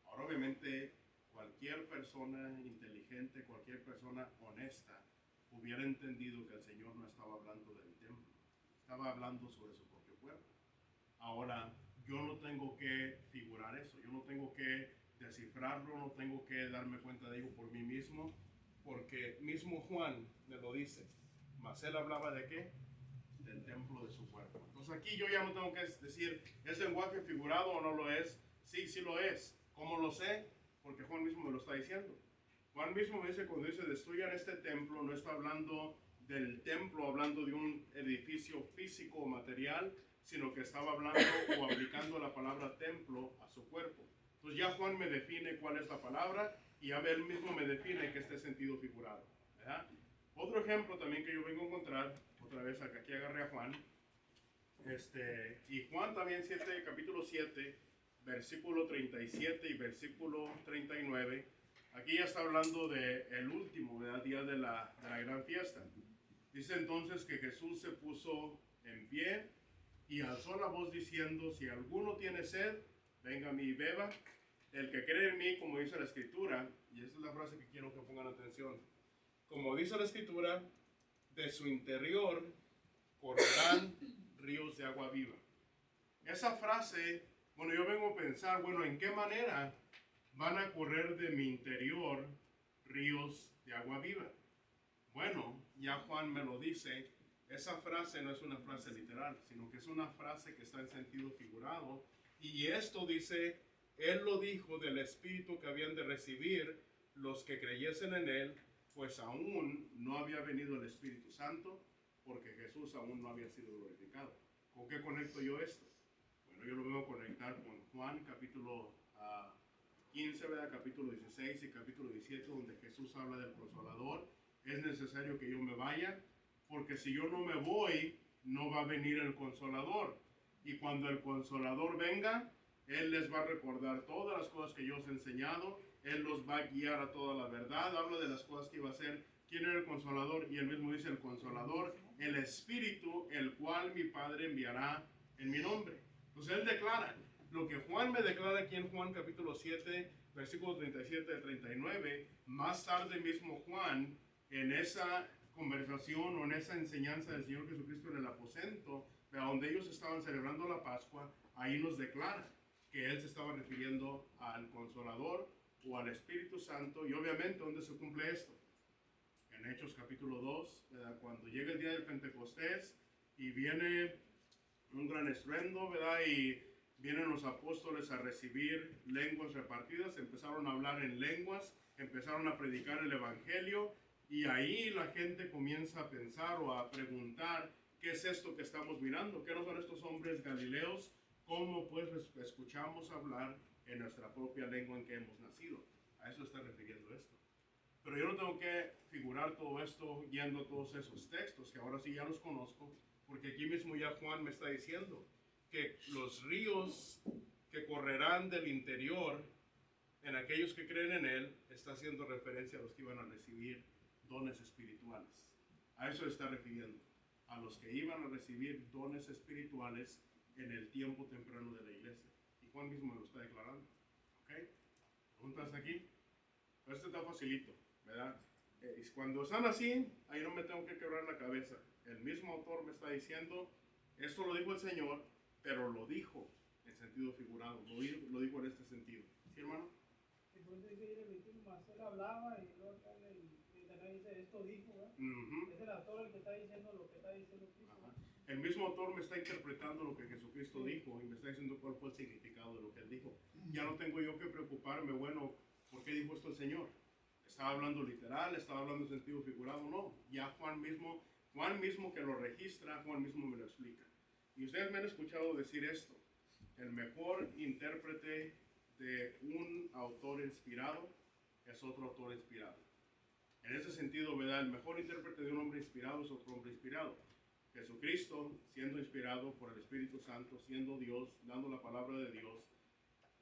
Ahora obviamente cualquier persona inteligente, cualquier persona honesta hubiera entendido que el Señor no estaba hablando del templo, estaba hablando sobre su propio cuerpo. Ahora, yo no tengo que figurar eso, yo no tengo que descifrarlo, no tengo que darme cuenta de ello por mí mismo, porque mismo Juan me lo dice. Mas él hablaba de ¿qué? Del templo de su cuerpo. Entonces aquí yo ya no tengo que decir, ¿es lenguaje figurado o no lo es? Sí, sí lo es. ¿Cómo lo sé? Porque Juan mismo me lo está diciendo. Juan mismo me dice, cuando dice destruyan este templo, no está hablando del templo, hablando de un edificio físico o material, sino que estaba hablando o aplicando la palabra templo a su cuerpo. Entonces ya Juan me define cuál es la palabra y ya él mismo me define que este sentido figurado, ¿verdad? Otro ejemplo también que yo vengo a encontrar, otra vez aquí agarré a Juan, y Juan también capítulo 7, versículo 37 y versículo 39, aquí ya está hablando del último, ¿verdad?, día de la gran fiesta. Dice entonces que Jesús se puso en pie y alzó la voz diciendo, si alguno tiene sed, venga a mí y beba. El que cree en mí, como dice la Escritura, y esta es la frase que quiero que pongan atención, como dice la Escritura, de su interior correrán ríos de agua viva. Esa frase, bueno, yo vengo a pensar, bueno, ¿en qué manera van a correr de mi interior ríos de agua viva? Bueno, ya Juan me lo dice, esa frase no es una frase literal, sino que es una frase que está en sentido figurado. Y esto dice, Él lo dijo del Espíritu que habían de recibir los que creyesen en Él, pues aún no había venido el Espíritu Santo, porque Jesús aún no había sido glorificado. ¿Con qué conecto yo esto? Bueno, yo lo vengo a conectar con Juan capítulo 15, ¿verdad? Capítulo 16 y capítulo 17, donde Jesús habla del Consolador. Es necesario que yo me vaya, porque si yo no me voy, no va a venir el Consolador. Y cuando el Consolador venga, Él les va a recordar todas las cosas que yo os he enseñado. Él los va a guiar a toda la verdad. Habla de las cosas que iba a hacer. ¿Quién era el Consolador? Y él mismo dice el Consolador, el Espíritu, el cual mi Padre enviará en mi nombre. Entonces Él declara, lo que Juan me declara aquí en Juan capítulo 7, versículo 37 al 39, más tarde mismo Juan, en esa conversación o en esa enseñanza del Señor Jesucristo en el aposento, de donde ellos estaban celebrando la Pascua, ahí nos declara que Él se estaba refiriendo al Consolador o al Espíritu Santo. Y obviamente, ¿dónde se cumple esto? En Hechos capítulo 2, ¿verdad? Cuando llega el día del Pentecostés y viene un gran estruendo, ¿verdad? Y vienen los apóstoles a recibir lenguas repartidas, empezaron a hablar en lenguas, empezaron a predicar el evangelio, y ahí la gente comienza a pensar o a preguntar, ¿qué es esto que estamos mirando? ¿Qué no son estos hombres galileos? ¿Cómo pues escuchamos hablar en nuestra propia lengua en que hemos nacido? A eso está refiriendo esto. Pero yo no tengo que figurar todo esto yendo a todos esos textos, que ahora sí ya los conozco, porque aquí mismo ya Juan me está diciendo que los ríos que correrán del interior en aquellos que creen en Él, está haciendo referencia a los que iban a recibir dones espirituales. A eso está refiriendo, a los que iban a recibir dones espirituales en el tiempo temprano de la iglesia. Y Juan mismo lo está declarando. ¿Ok? ¿Preguntas aquí? Pues este está facilito, ¿verdad? Y cuando están así, ahí no me tengo que quebrar la cabeza. El mismo autor me está diciendo, esto lo dijo el Señor, pero lo dijo en sentido figurado, lo dijo en este sentido. ¿Sí, hermano? Y por eso dice en el 21, más él hablaba y luego acá en el internet dice, esto dijo, ¿verdad? Es el autor el que está diciendo lo que está diciendo Cristo. Ajá. El mismo autor me está interpretando lo que Jesucristo dijo y me está diciendo cuál fue el significado de lo que él dijo. Ya no tengo yo que preocuparme, bueno, ¿por qué dijo esto el Señor? ¿Estaba hablando literal? ¿Estaba hablando en sentido figurado? No, ya Juan mismo que lo registra, Juan mismo me lo explica. Y ustedes me han escuchado decir esto, el mejor intérprete de un autor inspirado es otro autor inspirado. En ese sentido, ¿verdad? El mejor intérprete de un hombre inspirado es otro hombre inspirado. Jesucristo, siendo inspirado por el Espíritu Santo, siendo Dios, dando la palabra de Dios,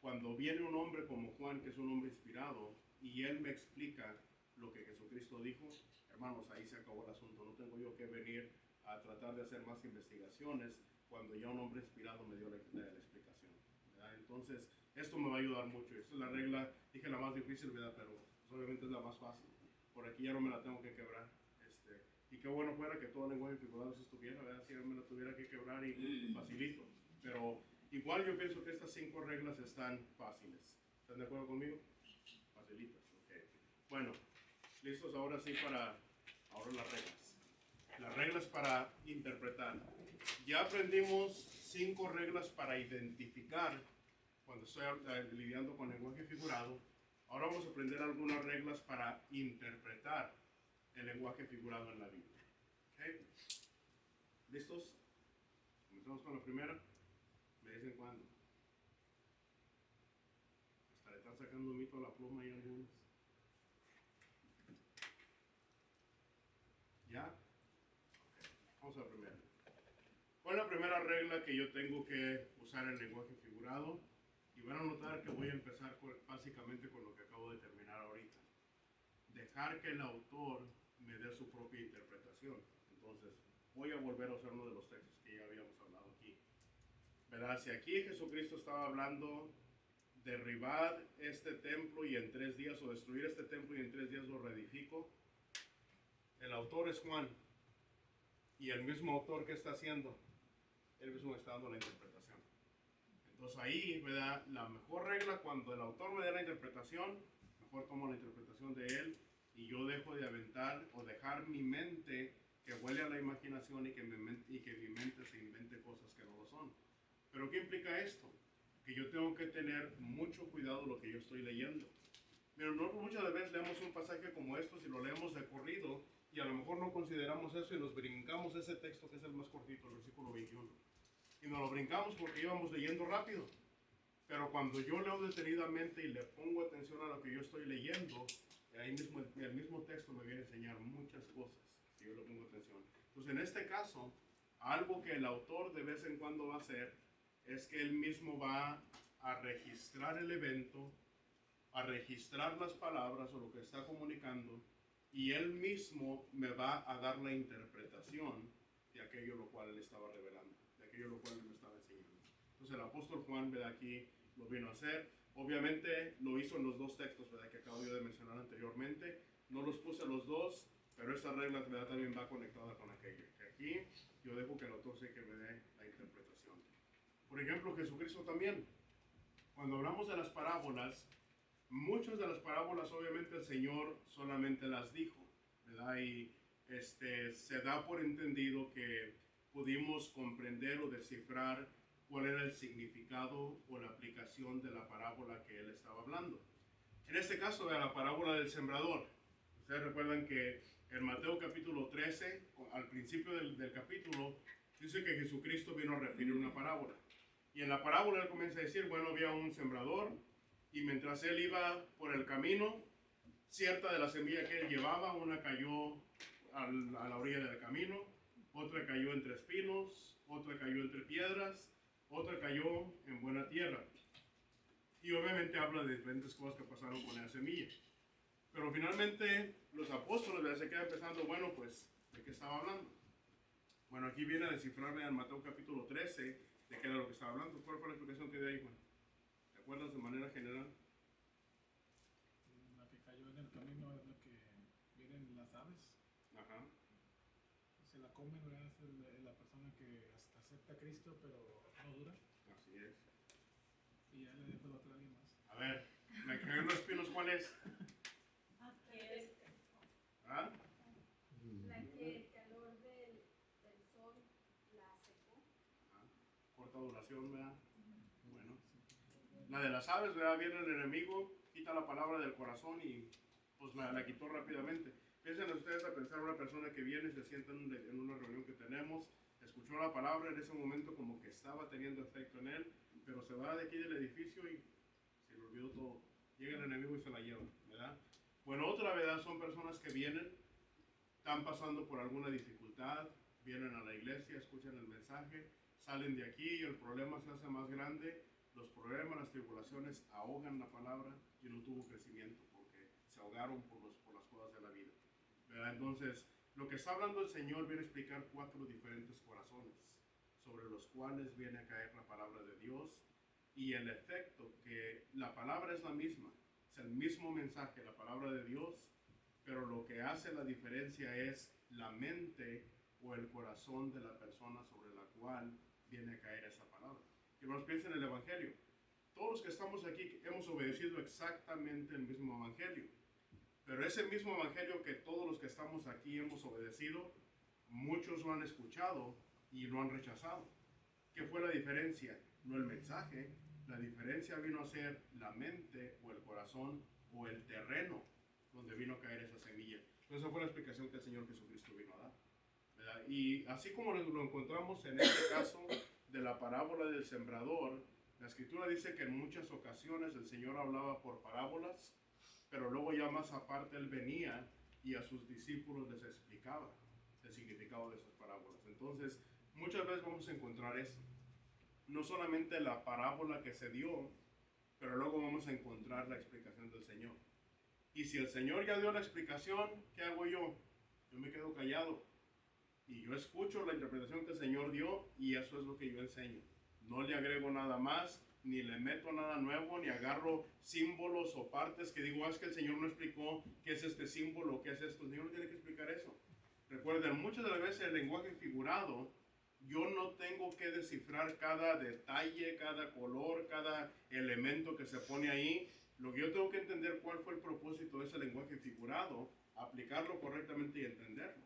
cuando viene un hombre como Juan, que es un hombre inspirado, y él me explica lo que Jesucristo dijo, hermanos, ahí se acabó el asunto. No tengo yo que venir a tratar de hacer más investigaciones cuando ya un hombre inspirado me dio la explicación, ¿verdad? Entonces, esto me va a ayudar mucho. Esta es la regla, dije la más difícil, ¿verdad? Pero pues, obviamente es la más fácil. Por aquí ya no me la tengo que quebrar. Y qué bueno fuera que todo lenguaje figurado se estuviera, ¿verdad? Si yo me la tuviera que quebrar y facilito. Pero igual yo pienso que estas 5 reglas están fáciles. ¿Están de acuerdo conmigo? Facilitas, ok. Bueno, listos ahora sí para ahora las reglas. Las reglas para interpretar. Ya aprendimos 5 reglas para identificar cuando estoy lidiando con lenguaje figurado. Ahora vamos a aprender algunas reglas para interpretar el lenguaje figurado en la Biblia. ¿Okay? ¿Listos? Comenzamos con la primera. Me dicen cuándo. Hasta le están sacando un mito a la pluma y algunos. ¿Ya? Okay. Vamos a la primera. ¿Cuál es la primera regla que yo tengo que usar en el lenguaje figurado? Y van a notar que voy a empezar básicamente con lo que acabo de terminar ahorita. Dejar que el autor me dé su propia interpretación. Entonces, voy a volver a usar uno de los textos que ya habíamos hablado aquí. ¿Verdad? Si aquí Jesucristo estaba hablando, derribad este templo y en 3 días, o destruir este templo y en 3 días lo reedifico, el autor es Juan. Y el mismo autor que está haciendo, él mismo está dando la interpretación. Entonces ahí, ¿verdad? La mejor regla, cuando el autor me dé la interpretación, mejor tomo la interpretación de él y yo dejo de aventar o dejar mi mente que huele a la imaginación y que mi mente se invente cosas que no lo son. ¿Pero qué implica esto? Que yo tengo que tener mucho cuidado lo que yo estoy leyendo. Pero no, muchas veces leemos un pasaje como estos y lo leemos de corrido y a lo mejor no consideramos eso y nos brincamos ese texto que es el más cortito, el versículo 21. Y nos lo brincamos porque íbamos leyendo rápido. Pero cuando yo leo detenidamente y le pongo atención a lo que yo estoy leyendo, ahí mismo el mismo texto me viene a enseñar muchas cosas, si yo le pongo atención. Entonces, en este caso, algo que el autor de vez en cuando va a hacer es que él mismo va a registrar el evento, a registrar las palabras o lo que está comunicando, y él mismo me va a dar la interpretación de aquello lo cual él estaba revelando, de aquello lo cual él me estaba enseñando. Entonces el apóstol Juan, ¿verdad? Aquí lo vino a hacer. Obviamente lo hizo en los 2 textos, ¿verdad? Que acabo yo de mencionar anteriormente. No los puse los 2, pero esta regla, ¿verdad? También va conectada con aquello. Que aquí yo dejo que el autor sea que me dé la interpretación. Por ejemplo, Jesucristo también. Cuando hablamos de las parábolas, muchas de las parábolas obviamente el Señor solamente las dijo, ¿verdad? Y se da por entendido que pudimos comprender o descifrar cuál era el significado o la aplicación de la parábola que él estaba hablando. En este caso, de la parábola del sembrador. Ustedes recuerdan que en Mateo capítulo 13, al principio del capítulo, dice que Jesucristo vino a referir una parábola. Y en la parábola él comienza a decir, bueno, había un sembrador y mientras él iba por el camino, cierta de la semilla que él llevaba, una cayó a la orilla del camino, otra cayó entre espinos, otra cayó entre piedras, otra cayó en buena tierra. Y obviamente habla de diferentes cosas que pasaron con esa semilla. Pero finalmente los apóstoles se quedan pensando, bueno, pues, ¿de qué estaba hablando? Bueno, aquí viene a descifrarle en Mateo capítulo 13 de qué era lo que estaba hablando. ¿Cuál fue la explicación que dio ahí, Juan? ¿Te acuerdas de manera general? La que cayó en el camino es la que vienen las aves. Ajá. Se la comen, ¿verdad? Es la persona que hasta acepta a Cristo, pero no dura. Así es. Y ya le dejo la otra a alguien más. A ver, ¿me cayó en los espinos cuál es? ¿Ah? La que el calor del sol la secó. Ajá. Corta duración, ¿verdad? Bueno. La de las aves, ¿verdad? Viene el enemigo, quita la palabra del corazón y pues la quitó rápidamente. Piensen ustedes a pensar una persona que viene, se sienta en una reunión que tenemos, escuchó la palabra en ese momento como que estaba teniendo efecto en él, pero se va de aquí del edificio y se le olvidó todo. Llega el enemigo y se la lleva, ¿verdad? Bueno, otra verdad son personas que vienen, están pasando por alguna dificultad, vienen a la iglesia, escuchan el mensaje, salen de aquí y el problema se hace más grande. Los problemas, las tribulaciones ahogan la palabra y no tuvo crecimiento porque se ahogaron por las cosas de la vida, ¿verdad? Entonces, lo que está hablando el Señor viene a explicar 4 diferentes corazones sobre los cuales viene a caer la palabra de Dios y el efecto que la palabra es la misma, es el mismo mensaje, la palabra de Dios, pero lo que hace la diferencia es la mente o el corazón de la persona sobre la cual viene a caer esa palabra. Que nos piensen en el Evangelio. Todos los que estamos aquí hemos obedecido exactamente el mismo Evangelio. Pero ese mismo Evangelio que todos los que estamos aquí hemos obedecido, muchos lo han escuchado y lo han rechazado. ¿Qué fue la diferencia? No el mensaje. La diferencia vino a ser la mente o el corazón o el terreno donde vino a caer esa semilla. Entonces esa fue la explicación que el Señor Jesucristo vino a dar, ¿verdad? Y así como lo encontramos en este caso de la parábola del sembrador, la Escritura dice que en muchas ocasiones el Señor hablaba por parábolas, pero luego ya más aparte Él venía y a sus discípulos les explicaba el significado de esas parábolas. Entonces, muchas veces vamos a encontrar esto. No solamente la parábola que se dio, pero luego vamos a encontrar la explicación del Señor. Y si el Señor ya dio la explicación, ¿qué hago yo? Yo me quedo callado. Y yo escucho la interpretación que el Señor dio y eso es lo que yo enseño. No le agrego nada más, ni le meto nada nuevo, ni agarro símbolos o partes que digo, es que el Señor no explicó qué es este símbolo, qué es esto. El Señor no tiene que explicar eso. Recuerden, muchas de las veces el lenguaje figurado, yo no tengo que descifrar cada detalle, cada color, cada elemento que se pone ahí. Lo que yo tengo que entender cuál fue el propósito de ese lenguaje figurado, aplicarlo correctamente y entenderlo.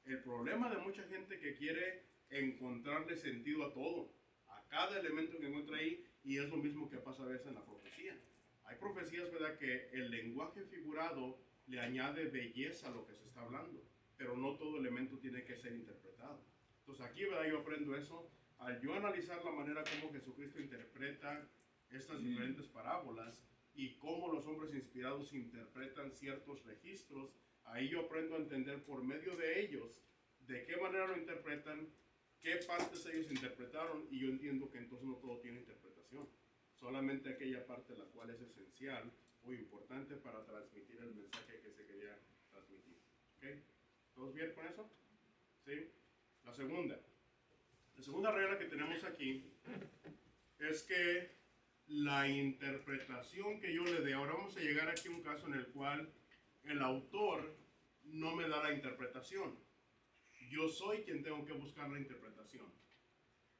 El problema de mucha gente que quiere encontrarle sentido a todo, a cada elemento que encuentra ahí, y es lo mismo que pasa a veces en la profecía. Hay profecías, ¿verdad?, que el lenguaje figurado le añade belleza a lo que se está hablando, pero no todo elemento tiene que ser interpretado. Entonces aquí, ¿verdad?, yo aprendo eso al yo analizar la manera como Jesucristo interpreta estas diferentes parábolas y cómo los hombres inspirados interpretan ciertos registros. Ahí yo aprendo a entender por medio de ellos de qué manera lo interpretan, qué partes ellos interpretaron, y yo entiendo que entonces no todo tiene interpretación, solamente aquella parte la cual es esencial o importante para transmitir el mensaje que se quería transmitir. ¿Okay? ¿Todos bien con eso? ¿Sí? La segunda regla que tenemos aquí es que la interpretación que yo le dé, ahora vamos a llegar aquí a un caso en el cual el autor no me da la interpretación. Yo soy quien tengo que buscar la interpretación.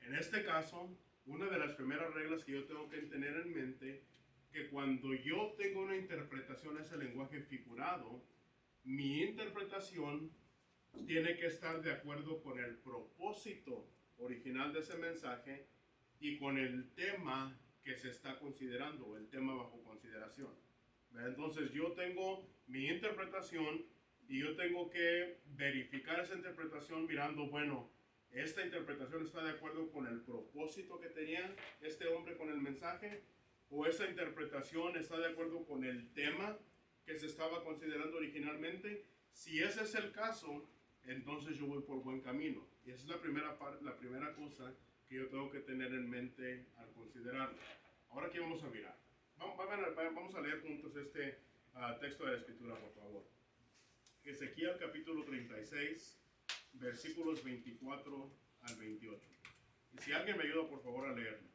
En este caso, una de las primeras reglas que yo tengo que tener en mente, que cuando yo tengo una interpretación a ese lenguaje figurado, mi interpretación tiene que estar de acuerdo con el propósito original de ese mensaje y con el tema que se está considerando, o el tema bajo consideración. ¿Verdad? Entonces yo tengo mi interpretación y yo tengo que verificar esa interpretación mirando, bueno, esta interpretación está de acuerdo con el propósito que tenía este hombre con el mensaje, o esta interpretación está de acuerdo con el tema que se estaba considerando originalmente. Si ese es el caso, entonces yo voy por buen camino. Y esa es la primera cosa que yo tengo que tener en mente al considerarlo. Ahora aquí vamos a mirar. Vamos a leer juntos este texto de la Escritura, por favor. Ezequiel capítulo 36, versículos 24 al 28. Y si alguien me ayuda, por favor, a leerlo.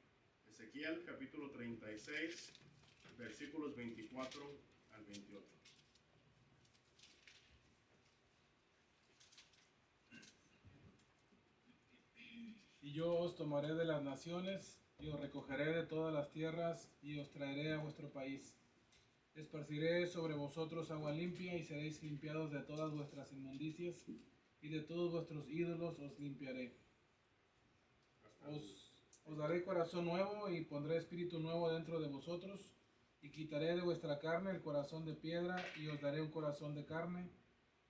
Ezequiel capítulo 36, versículos 24 al 28. Y yo os tomaré de las naciones, y os recogeré de todas las tierras, y os traeré a vuestro país. Esparciré sobre vosotros agua limpia, y seréis limpiados de todas vuestras inmundicias, y de todos vuestros ídolos os limpiaré. Os daré corazón nuevo, y pondré espíritu nuevo dentro de vosotros, y quitaré de vuestra carne el corazón de piedra, y os daré un corazón de carne,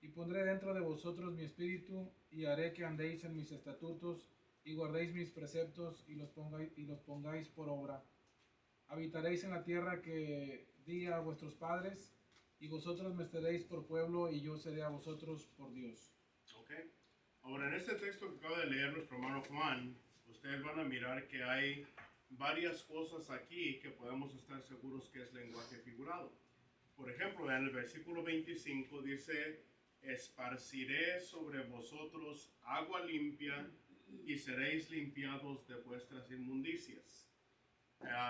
y pondré dentro de vosotros mi espíritu, y haré que andéis en mis estatutos, y guardéis mis preceptos, y los pongáis por obra. Habitaréis en la tierra que di a vuestros padres, y vosotros me seréis por pueblo, y yo seré a vosotros por Dios. Ok. Ahora, en este texto que acaba de leer nuestro hermano Juan, ustedes van a mirar que hay varias cosas aquí que podemos estar seguros que es lenguaje figurado. Por ejemplo, en el versículo 25 dice, esparciré sobre vosotros agua limpia y seréis limpiados de vuestras inmundicias.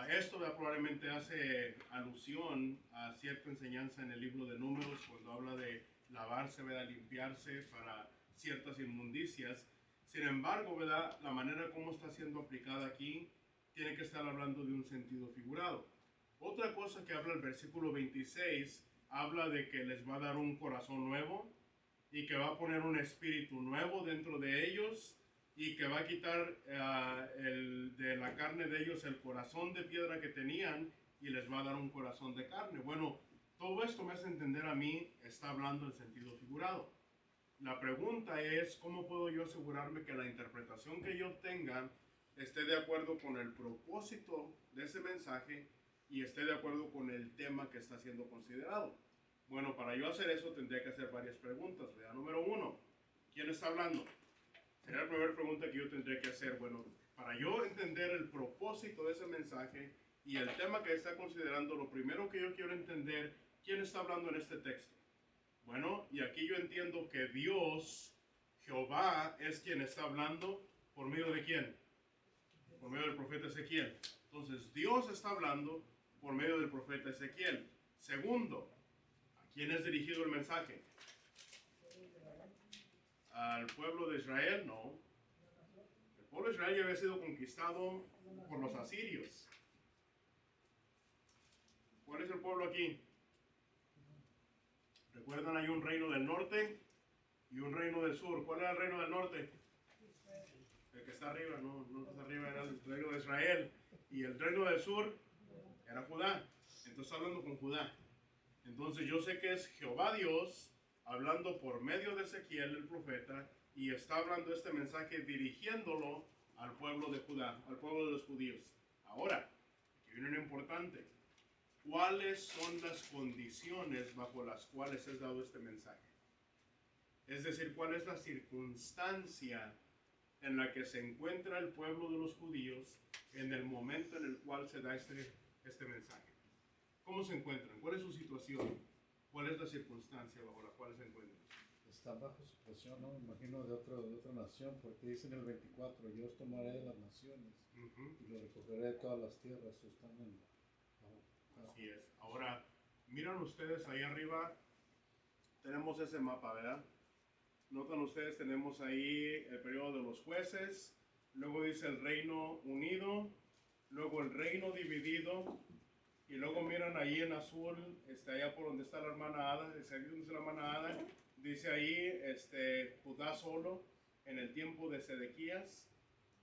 Esto probablemente hace alusión a cierta enseñanza en el libro de Números cuando habla de lavarse, ¿verdad? Limpiarse para ciertas inmundicias. Sin embargo, ¿verdad? La manera como está siendo aplicada aquí tiene que estar hablando de un sentido figurado. Otra cosa que habla el versículo 26, habla de que les va a dar un corazón nuevo y que va a poner un espíritu nuevo dentro de ellos y que va a quitar de la carne de ellos el corazón de piedra que tenían y les va a dar un corazón de carne. Bueno, todo esto me hace entender a mí, está hablando en sentido figurado. La pregunta es, ¿cómo puedo yo asegurarme que la interpretación que yo tenga esté de acuerdo con el propósito de ese mensaje y esté de acuerdo con el tema que está siendo considerado? Bueno, para yo hacer eso tendría que hacer varias preguntas. ¿Verdad? Número uno, ¿quién está hablando? Sería la primera pregunta que yo tendría que hacer. Bueno, para yo entender el propósito de ese mensaje y el tema que está considerando, lo primero que yo quiero entender, ¿quién está hablando en este texto? Bueno, y aquí yo entiendo que Dios, Jehová, es quien está hablando. ¿Por medio de quién? Por medio del profeta Ezequiel. Entonces, Dios está hablando por medio del profeta Ezequiel. Segundo, ¿a quién es dirigido el mensaje? ¿Al pueblo de Israel? No. El pueblo de Israel ya había sido conquistado por los asirios. ¿Cuál es el pueblo aquí? ¿Recuerdan? Hay un reino del norte y un reino del sur. ¿Cuál era el reino del norte? El que está arriba, no está arriba, era el reino de Israel. Y el reino del sur era Judá. Entonces está hablando con Judá. Entonces yo sé que es Jehová Dios hablando por medio de Ezequiel, el profeta, y está hablando este mensaje dirigiéndolo al pueblo de Judá, al pueblo de los judíos. Ahora, aquí viene lo importante. ¿Cuáles son las condiciones bajo las cuales es dado este mensaje? Es decir, ¿cuál es la circunstancia en la que se encuentra el pueblo de los judíos en el momento en el cual se da este mensaje? ¿Cómo se encuentran? ¿Cuál es su situación? ¿Cuál es la circunstancia bajo la cual se encuentran? Están bajo su presión, ¿no? Me imagino de otra nación, porque dice en el 24, yo os tomaré de las naciones y lo recogeré de todas las tierras. Están en... Así es. Ahora, miran ustedes ahí arriba, tenemos ese mapa, ¿verdad? Notan ustedes, tenemos ahí el periodo de los jueces, luego dice el reino unido, luego el reino dividido, y luego miran ahí en azul, allá por donde está la hermana Ada, dice ahí Judá solo en el tiempo de Sedequías,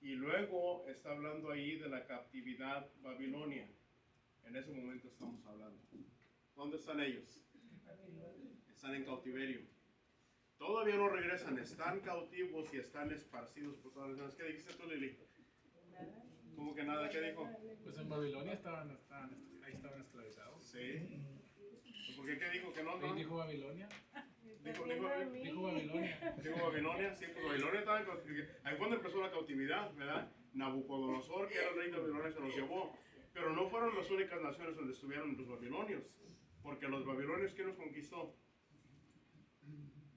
Y luego está hablando ahí de la captividad babilonia. En ese momento estamos hablando. ¿Dónde están ellos? Están en cautiverio. Todavía no regresan, están cautivos y están esparcidos por todas las naciones. ¿Qué dijiste tú, Lili? ¿Cómo que nada? ¿Qué dijo? Pues en Babilonia ahí estaban esclavizados. Sí. ¿Por qué? ¿Qué dijo? ¿Que no? ¿Quién dijo Babilonia? Dijo Babilonia. Digo Babilonia, sí, pues Babilonia estaba en cautividad. Ahí cuando empezó la cautividad, ¿verdad? Nabucodonosor, que era el rey de Babilonia, se los llevó. Pero no fueron las únicas naciones donde estuvieron los babilonios. Porque los babilonios, ¿quién los conquistó?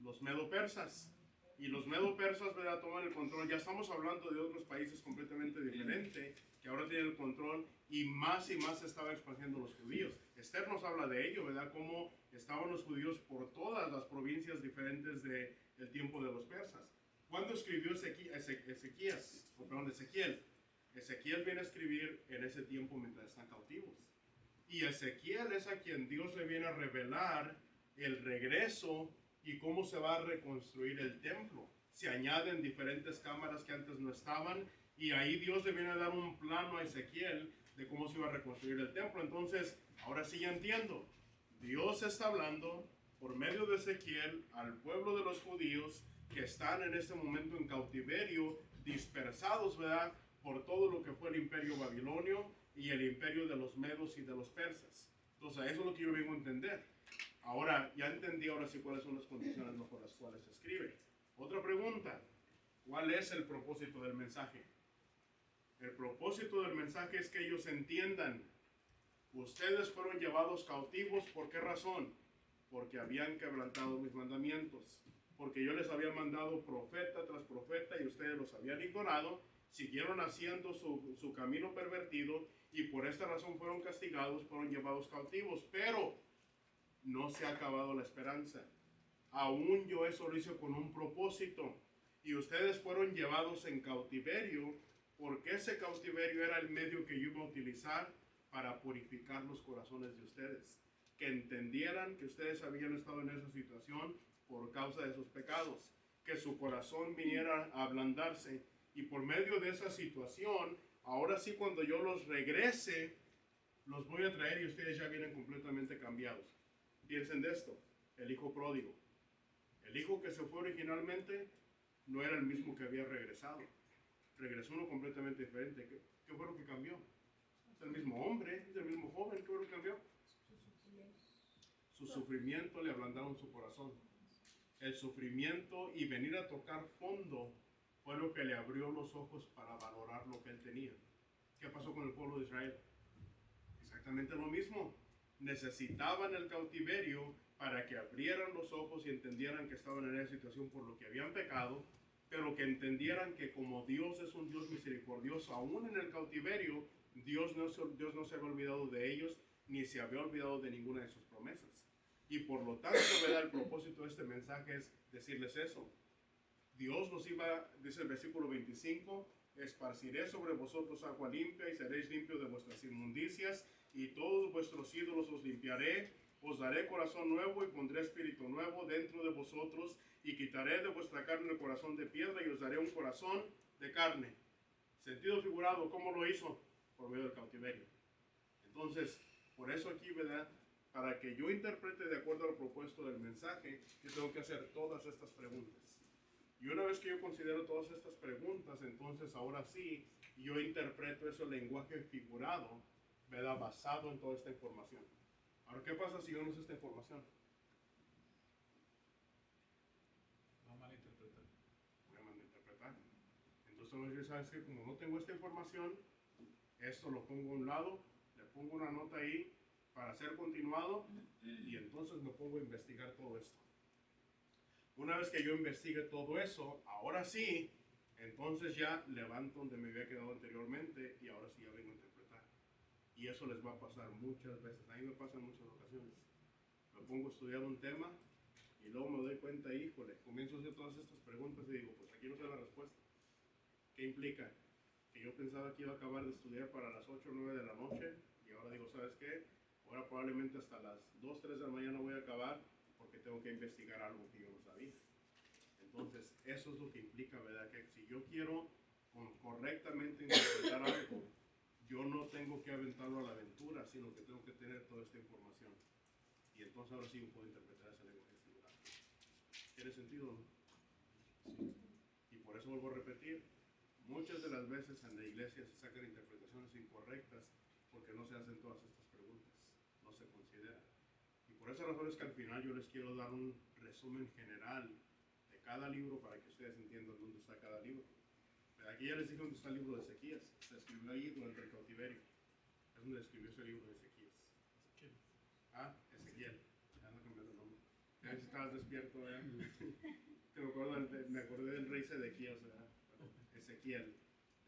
Los medo-persas. Y los medo-persas, ¿verdad?, toman el control. Ya estamos hablando de otros países completamente diferentes que ahora tienen el control y más se estaba expandiendo los judíos. Esther nos habla de ello, ¿verdad? Cómo estaban los judíos por todas las provincias diferentes del tiempo de los persas. ¿Cuándo escribió Ezequiel? Ezequiel viene a escribir en ese tiempo mientras están cautivos. Y Ezequiel es a quien Dios le viene a revelar el regreso y cómo se va a reconstruir el templo. Se añaden diferentes cámaras que antes no estaban y ahí Dios le viene a dar un plano a Ezequiel de cómo se iba a reconstruir el templo. Entonces, ahora sí ya entiendo. Dios está hablando por medio de Ezequiel al pueblo de los judíos que están en este momento en cautiverio, dispersados, ¿verdad?, por todo lo que fue el imperio babilonio y el imperio de los medos y de los persas. Entonces, eso es lo que yo vengo a entender. Ahora, ya entendí ahora sí cuáles son las condiciones por las cuales se escribe. Otra pregunta, ¿cuál es el propósito del mensaje? El propósito del mensaje es que ellos entiendan, ustedes fueron llevados cautivos, ¿por qué razón? Porque habían quebrantado mis mandamientos, porque yo les había mandado profeta tras profeta y ustedes los habían ignorado, siguieron haciendo su camino pervertido y por esta razón fueron castigados, fueron llevados cautivos, pero no se ha acabado la esperanza. Aún yo eso lo hice con un propósito y ustedes fueron llevados en cautiverio porque ese cautiverio era el medio que yo iba a utilizar para purificar los corazones de ustedes, que entendieran que ustedes habían estado en esa situación por causa de sus pecados, que su corazón viniera a ablandarse y por medio de esa situación, ahora sí cuando yo los regrese, los voy a traer y ustedes ya vienen completamente cambiados. Piensen de esto, el hijo pródigo. El hijo que se fue originalmente no era el mismo que había regresado. Regresó uno completamente diferente. ¿Qué fue lo que cambió? Es el mismo hombre, es el mismo joven. ¿Qué fue lo que cambió? Su sufrimiento le ablandaron su corazón. El sufrimiento y venir a tocar fondo fue lo que le abrió los ojos para valorar lo que él tenía. ¿Qué pasó con el pueblo de Israel? Exactamente lo mismo. Necesitaban el cautiverio para que abrieran los ojos y entendieran que estaban en esa situación por lo que habían pecado, pero que entendieran que como Dios es un Dios misericordioso, aún en el cautiverio, Dios no se había olvidado de ellos, ni se había olvidado de ninguna de sus promesas. Y por lo tanto, ¿verdad?, el propósito de este mensaje es decirles eso. Dios nos iba, dice el versículo 25, esparciré sobre vosotros agua limpia y seréis limpios de vuestras inmundicias y todos vuestros ídolos os limpiaré, os daré corazón nuevo y pondré espíritu nuevo dentro de vosotros y quitaré de vuestra carne el corazón de piedra y os daré un corazón de carne. Sentido figurado, ¿cómo lo hizo? Por medio del cautiverio. Entonces, por eso aquí, ¿verdad?, para que yo interprete de acuerdo al propósito del mensaje, yo tengo que hacer todas estas preguntas. Y una vez que yo considero todas estas preguntas, entonces ahora sí, yo interpreto ese lenguaje figurado, ¿verdad?, basado en toda esta información. Ahora, ¿qué pasa si yo no sé esta información? Va a malinterpretar. Voy a malinterpretar. Entonces, ¿sabes qué? Como no tengo esta información, esto lo pongo a un lado, le pongo una nota ahí para ser continuado y entonces me pongo a investigar todo esto. Una vez que yo investigue todo eso, ahora sí, entonces ya levanto donde me había quedado anteriormente y ahora sí ya vengo a interpretar. Y eso les va a pasar muchas veces. A mí me pasa en muchas ocasiones. Me pongo a estudiar un tema y luego me doy cuenta, híjole, comienzo a hacer todas estas preguntas y digo, pues aquí no sé la respuesta. ¿Qué implica? Que yo pensaba que iba a acabar de estudiar para las 8 o 9 de la noche y ahora digo, ¿sabes qué? Ahora probablemente hasta las 2 o 3 de la mañana voy a acabar porque tengo que investigar algo que yo no sabía. Entonces, eso es lo que implica, ¿verdad? Que si yo quiero correctamente interpretar algo, yo no tengo que aventarlo a la aventura, sino que tengo que tener toda esta información. Y entonces ahora sí yo puedo interpretar ese lenguaje figurado. ¿Tiene sentido, no? Sí. Y por eso vuelvo a repetir, muchas de las veces en la iglesia se sacan interpretaciones incorrectas porque no se hacen todas estas preguntas, no se consideran. Y por esa razón es que al final yo les quiero dar un resumen general de cada libro para que ustedes entiendan dónde está cada libro. Aquí ya les dije dónde está el libro de Ezequías. Se escribió ahí durante el cautiverio. Es donde escribió ese libro de Ezequías. Ah, Ezequiel. Ya no cambié el nombre. Ya si estabas despierto, ¿verdad? Me acordé del rey Sedequías, ¿verdad? Bueno, Ezequiel.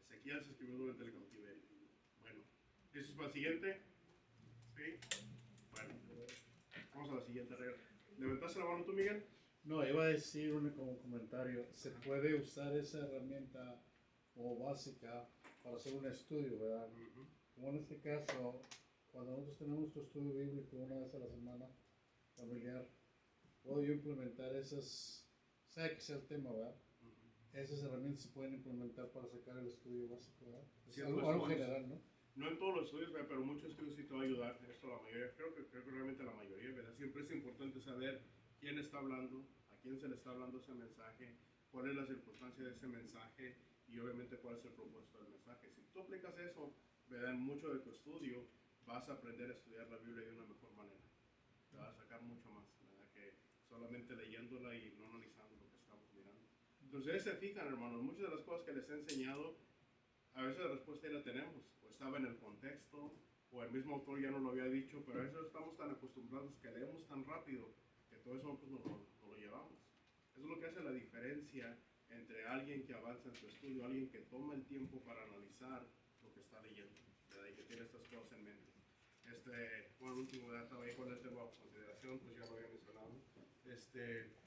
Ezequiel se escribió durante el cautiverio. Bueno, ¿eso es para el siguiente? ¿Sí? Bueno, vamos a la siguiente regla. ¿Levantaste la mano tú, Miguel? No, iba a decir como comentario, se puede usar esa herramienta como básica para hacer un estudio, ¿verdad? Como en este caso, cuando nosotros tenemos nuestro estudio bíblico una vez a la semana, familiar, puedo yo implementar esas, sea que sea el tema, ¿verdad? Esas herramientas se pueden implementar para sacar el estudio básico, ¿verdad? Es Sí, algo general, ¿no? No en todos los estudios, ¿verdad? Pero muchos estudios sí te va a ayudar. Esto la mayoría, creo que realmente la mayoría, ¿verdad? Siempre es importante saber quién está hablando, a quién se le está hablando ese mensaje, cuál es la circunstancia de ese mensaje y obviamente cuál es el propósito del mensaje. Si tú aplicas eso, ¿verdad? En mucho de tu estudio, vas a aprender a estudiar la Biblia de una mejor manera. Te vas a sacar mucho más, ¿verdad? Que solamente leyéndola y no analizando lo que estamos mirando. Entonces, se fijan, hermanos, muchas de las cosas que les he enseñado, a veces la respuesta ya la tenemos, o estaba en el contexto, o el mismo autor ya nos lo había dicho, pero a veces estamos tan acostumbrados que leemos tan rápido que todo eso pues, nos lo llevamos. Eso es lo que hace la diferencia entre alguien que avanza en su estudio, alguien que toma el tiempo para analizar lo que está leyendo, ¿verdad? Y que tiene estas cosas en mente. Bueno, el último dato ahí con el tema de consideración, pues ya lo había mencionado.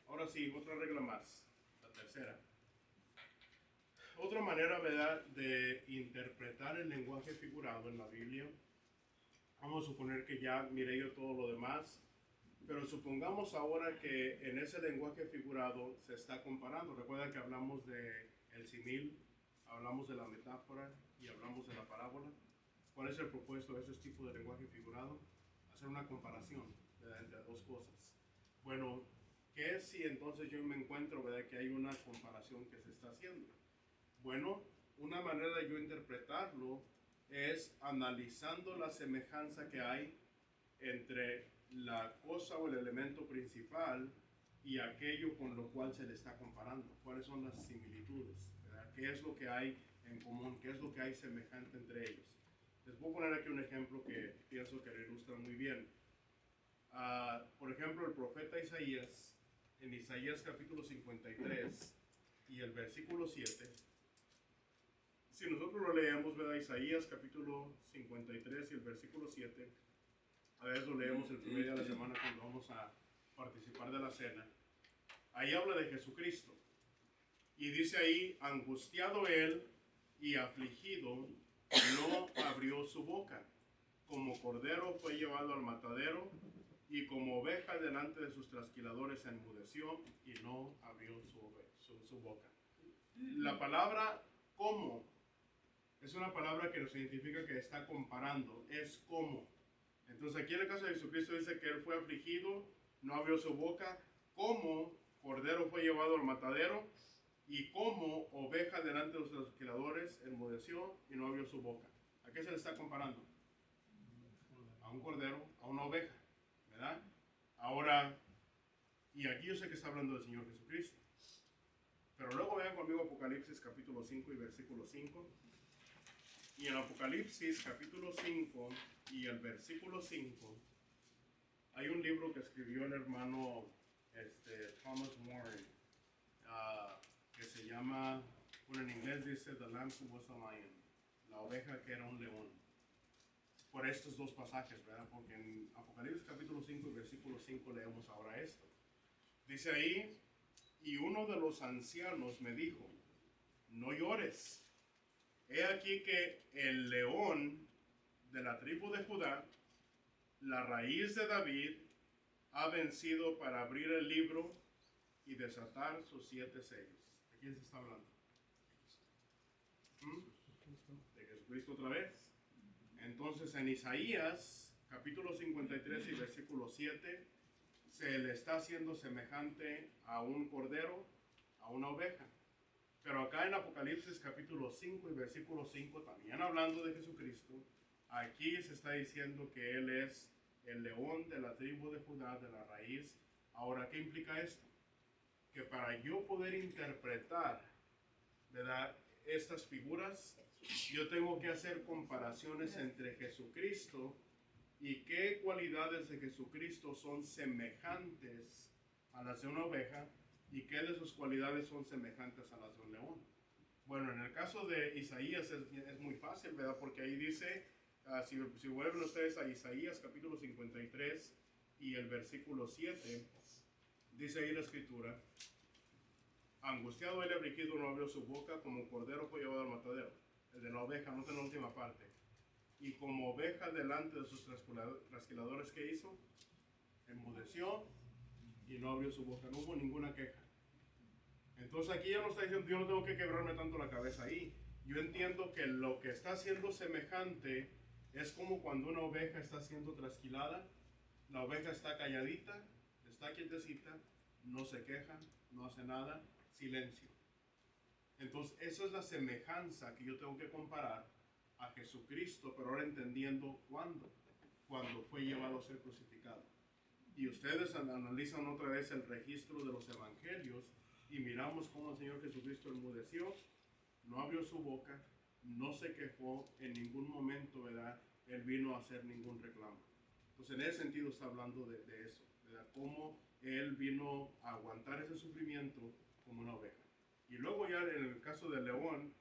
Ahora sí, otra regla más, la tercera. Otra manera, ¿verdad?, de interpretar el lenguaje figurado en la Biblia. Vamos a suponer que ya miré yo todo lo demás, pero supongamos ahora que en ese lenguaje figurado se está comparando. Recuerda que hablamos del símil, hablamos de la metáfora y hablamos de la parábola. ¿Cuál es el propósito de esos tipos de lenguaje figurado? Hacer una comparación, ¿verdad?, entre dos cosas. Bueno, ¿qué es si entonces yo me encuentro, ¿verdad?, que hay una comparación que se está haciendo? Bueno, una manera de yo interpretarlo es analizando la semejanza que hay entre la cosa o el elemento principal y aquello con lo cual se le está comparando. ¿Cuáles son las similitudes? ¿Verdad? ¿Qué es lo que hay en común? ¿Qué es lo que hay semejante entre ellos? Les voy a poner aquí un ejemplo que pienso que lo ilustra muy bien. Por ejemplo, el profeta Isaías, en Isaías capítulo 53 y el versículo 7, si nosotros lo leemos, ¿verdad? Isaías capítulo 53 y el versículo 7, a veces lo leemos el primer día de la semana cuando vamos a participar de la cena. Ahí habla de Jesucristo. Y dice ahí, angustiado él y afligido, no abrió su boca. Como cordero fue llevado al matadero, y como oveja delante de sus trasquiladores enmudeció y no abrió su boca. La palabra como es una palabra que nos identifica que está comparando, es como. Entonces aquí en el caso de Jesucristo dice que él fue afligido, no abrió su boca, como cordero fue llevado al matadero, y como oveja delante de los trasquiladores enmudeció y no abrió su boca. ¿A qué se le está comparando? A un cordero, a una oveja, ¿verdad? Ahora, y aquí yo sé que está hablando del Señor Jesucristo, pero luego vean conmigo Apocalipsis capítulo 5 y versículo 5. Y en Apocalipsis capítulo 5 y el versículo 5 hay un libro que escribió el hermano Thomas Warren, que se llama, bueno, en inglés dice The Lamb Who Was a Lion, la oveja que era un león. Por estos dos pasajes, ¿verdad? Porque en Apocalipsis capítulo 5 y versículo 5 leemos ahora esto. Dice ahí, y uno de los ancianos me dijo, no llores. He aquí que el león de la tribu de Judá, la raíz de David, ha vencido para abrir el libro y desatar sus 7 sellos. ¿De quién se está hablando? De Jesucristo otra vez. Entonces en Isaías, capítulo 53 y versículo 7, se le está haciendo semejante a un cordero, a una oveja. Pero acá en Apocalipsis capítulo 5 y versículo 5, también hablando de Jesucristo, aquí se está diciendo que Él es el león de la tribu de Judá, de la raíz. Ahora, ¿qué implica esto? Que para yo poder interpretar, ¿verdad?, estas figuras, yo tengo que hacer comparaciones entre Jesucristo y qué cualidades de Jesucristo son semejantes a las de una oveja y qué de sus cualidades son semejantes a las de un león. Bueno, en el caso de Isaías es muy fácil, ¿verdad? Porque ahí dice, si vuelven ustedes a Isaías capítulo 53 y el versículo 7, dice ahí la escritura: angustiado él, afligido, no abrió su boca, como cordero fue llevado al matadero. El de la oveja, no en la última parte. Y como oveja delante de sus trasquiladores, ¿qué hizo? Enmudeció y no abrió su boca. No hubo ninguna queja. Entonces aquí ya no está diciendo, yo no tengo que quebrarme tanto la cabeza ahí. Yo entiendo que lo que está siendo semejante es como cuando una oveja está siendo trasquilada. La oveja está calladita, está quietecita, no se queja, no hace nada, silencio. Entonces esa es la semejanza que yo tengo que comparar a Jesucristo, pero ahora entendiendo cuándo fue llevado a ser crucificado. Y ustedes analizan otra vez el registro de los evangelios y miramos cómo el Señor Jesucristo enmudeció, no abrió su boca, no se quejó en ningún momento, ¿verdad? Él vino a hacer ningún reclamo. Entonces en ese sentido está hablando de eso, ¿verdad? Cómo Él vino a aguantar ese sufrimiento como una oveja. Y luego ya en el caso del león,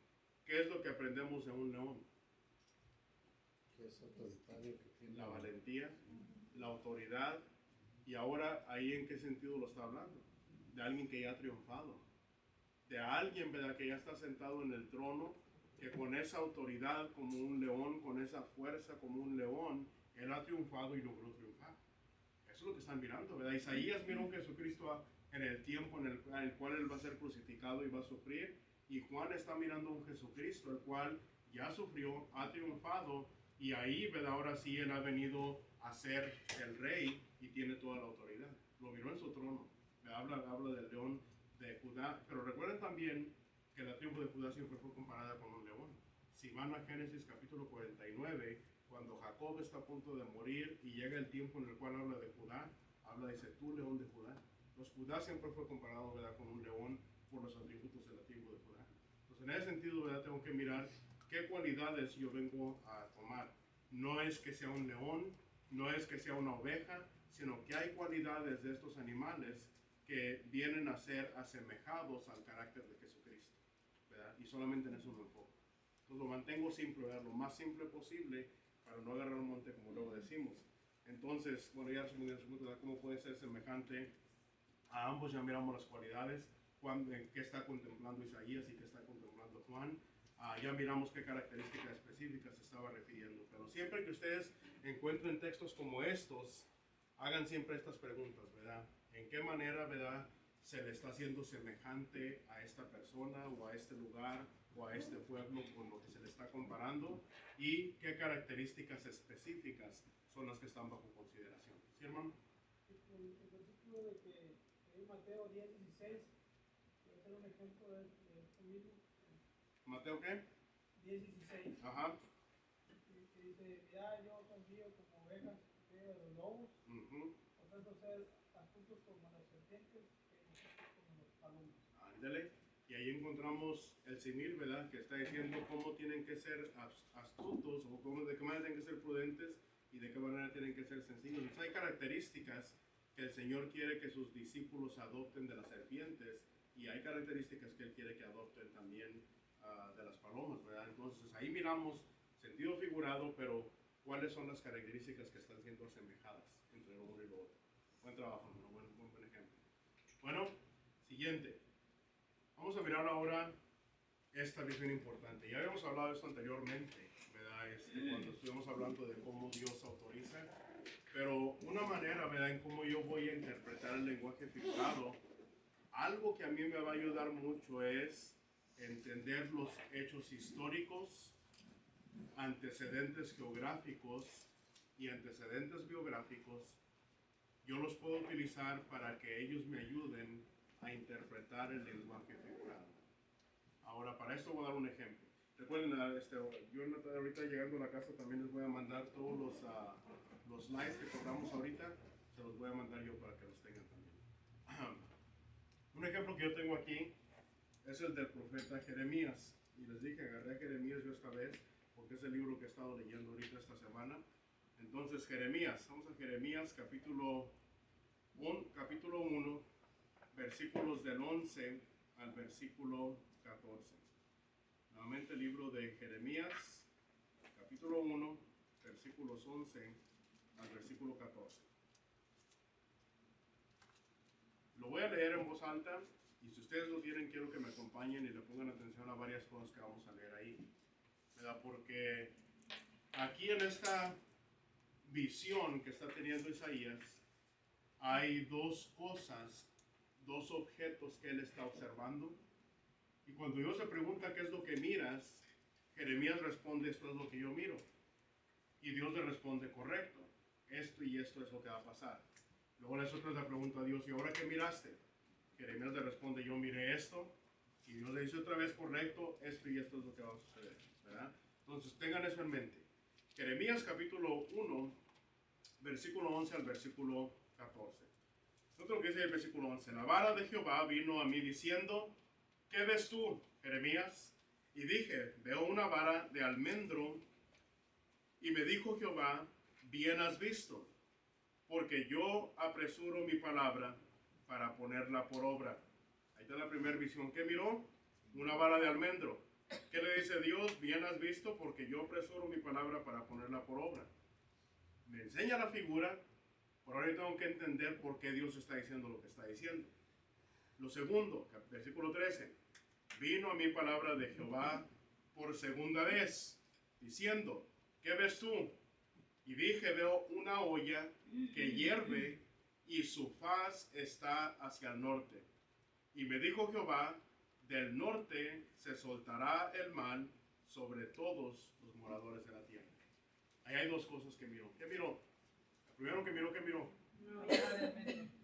¿qué es lo que aprendemos de un león? Que es autoritario, que tiene La valentía, la autoridad. Y ahora, ¿ahí en qué sentido lo está hablando? De alguien que ya ha triunfado. De alguien, ¿verdad?, que ya está sentado en el trono, que con esa autoridad como un león, con esa fuerza como un león, Él ha triunfado y logró triunfar. Eso es lo que están mirando, ¿verdad? Isaías miró a Jesucristo en el tiempo en el cual Él va a ser crucificado y va a sufrir. Y Juan está mirando a un Jesucristo, el cual ya sufrió, ha triunfado. Y ahí, ¿verdad?, ahora sí Él ha venido a ser el rey y tiene toda la autoridad. Lo miró en su trono. Habla del león de Judá. Pero recuerden también que la tribu de Judá siempre fue comparada con un león. Si van a Génesis capítulo 49, cuando Jacob está a punto de morir y llega el tiempo en el cual habla de Judá, dice, tú león de Judá. Los Judá siempre fue comparado, ¿verdad?, con un león por los atributos de la tribu de Judá. Entonces en ese sentido, ¿verdad?, tengo que mirar qué cualidades yo vengo a tomar. No es que sea un león, no es que sea una oveja, sino que hay cualidades de estos animales que vienen a ser asemejados al carácter de Jesucristo, ¿verdad? Y solamente en eso me enfoco. Entonces lo mantengo simple, ¿verdad?, lo más simple posible para no agarrar un monte como luego decimos. Entonces, bueno, ya resumimos, ¿verdad?, cómo puede ser semejante a ambos. Ya miramos las cualidades, qué está contemplando Isaías y qué está contemplando Juan. Ya miramos qué características específicas se estaba refiriendo. Pero siempre que ustedes encuentren textos como estos, hagan siempre estas preguntas, ¿verdad? ¿En qué manera, verdad, se le está haciendo semejante a esta persona o a este lugar o a este pueblo con lo que se le está comparando? ¿Y qué características específicas son las que están bajo consideración? ¿Sí, hermano? El versículo de que en Mateo 10:16, puede ser un ejemplo de esto mismo. ¿Mateo qué? 10:16. Ajá. Que dice, ya yo os envío como ovejas en medio de los lobos, por tanto ser astutos como las serpientes, como los palomas. Ándale. Y ahí encontramos el símil, ¿verdad?, que está diciendo cómo tienen que ser astutos o de qué manera tienen que ser prudentes y de qué manera tienen que ser sencillos. Entonces hay características que el Señor quiere que sus discípulos adopten de las serpientes y hay características que Él quiere que adopten también de las palomas, ¿verdad? Entonces ahí miramos sentido figurado, pero cuáles son las características que están siendo asemejadas entre lo uno y lo otro. Buen trabajo, hermano, buen ejemplo. Bueno, siguiente. Vamos a mirar ahora esta visión importante. Ya habíamos hablado de esto anteriormente, ¿verdad? Cuando estuvimos hablando de cómo Dios autoriza, pero una manera, ¿verdad?, en cómo yo voy a interpretar el lenguaje figurado, algo que a mí me va a ayudar mucho es entender los hechos históricos, antecedentes geográficos y antecedentes biográficos, yo los puedo utilizar para que ellos me ayuden a interpretar el lenguaje figurado. Ahora, para esto voy a dar un ejemplo. Recuerden, yo ahorita llegando a la casa también les voy a mandar todos los slides que cobramos ahorita, se los voy a mandar yo para que los tengan también. Un ejemplo que yo tengo aquí es el del profeta Jeremías. Y les dije, agarré a Jeremías yo esta vez, porque es el libro que he estado leyendo ahorita esta semana. Entonces, Jeremías, vamos a Jeremías capítulo 1, versículos del 11 al versículo 14. Nuevamente el libro de Jeremías, capítulo 1, versículos 11 al versículo 14. Lo voy a leer en voz alta y si ustedes lo tienen quiero que me acompañen y le pongan atención a varias cosas que vamos a leer ahí, ¿verdad? Porque aquí en esta visión que está teniendo Isaías hay dos cosas, dos objetos que él está observando. Y cuando Dios se pregunta qué es lo que miras, Jeremías responde, esto es lo que yo miro. Y Dios le responde, correcto, esto y esto es lo que va a pasar. Luego le hace otra pregunta a Dios, ¿y ahora qué miraste? Jeremías le responde, yo miré esto. Y Dios le dice otra vez, correcto, esto y esto es lo que va a suceder, ¿verdad? Entonces tengan eso en mente. Jeremías capítulo 1, versículo 11 al versículo 14. Entonces lo que dice el versículo 11, la vara de Jehová vino a mí diciendo, ¿qué ves tú, Jeremías? Y dije, veo una vara de almendro. Y me dijo Jehová, bien has visto, porque yo apresuro mi palabra para ponerla por obra. Ahí está la primera visión. ¿Qué miró? Una vara de almendro. ¿Qué le dice Dios? Bien has visto, porque yo apresuro mi palabra para ponerla por obra. Me enseña la figura, pero ahora yo tengo que entender por qué Dios está diciendo lo que está diciendo. Lo segundo, versículo 13. Vino a mi palabra de Jehová por segunda vez, diciendo, ¿qué ves tú? Y dije, veo una olla que hierve y su faz está hacia el norte. Y me dijo Jehová, del norte se soltará el mal sobre todos los moradores de la tierra. Ahí hay dos cosas que miró. ¿Qué miró? El primero que miró, ¿qué miró?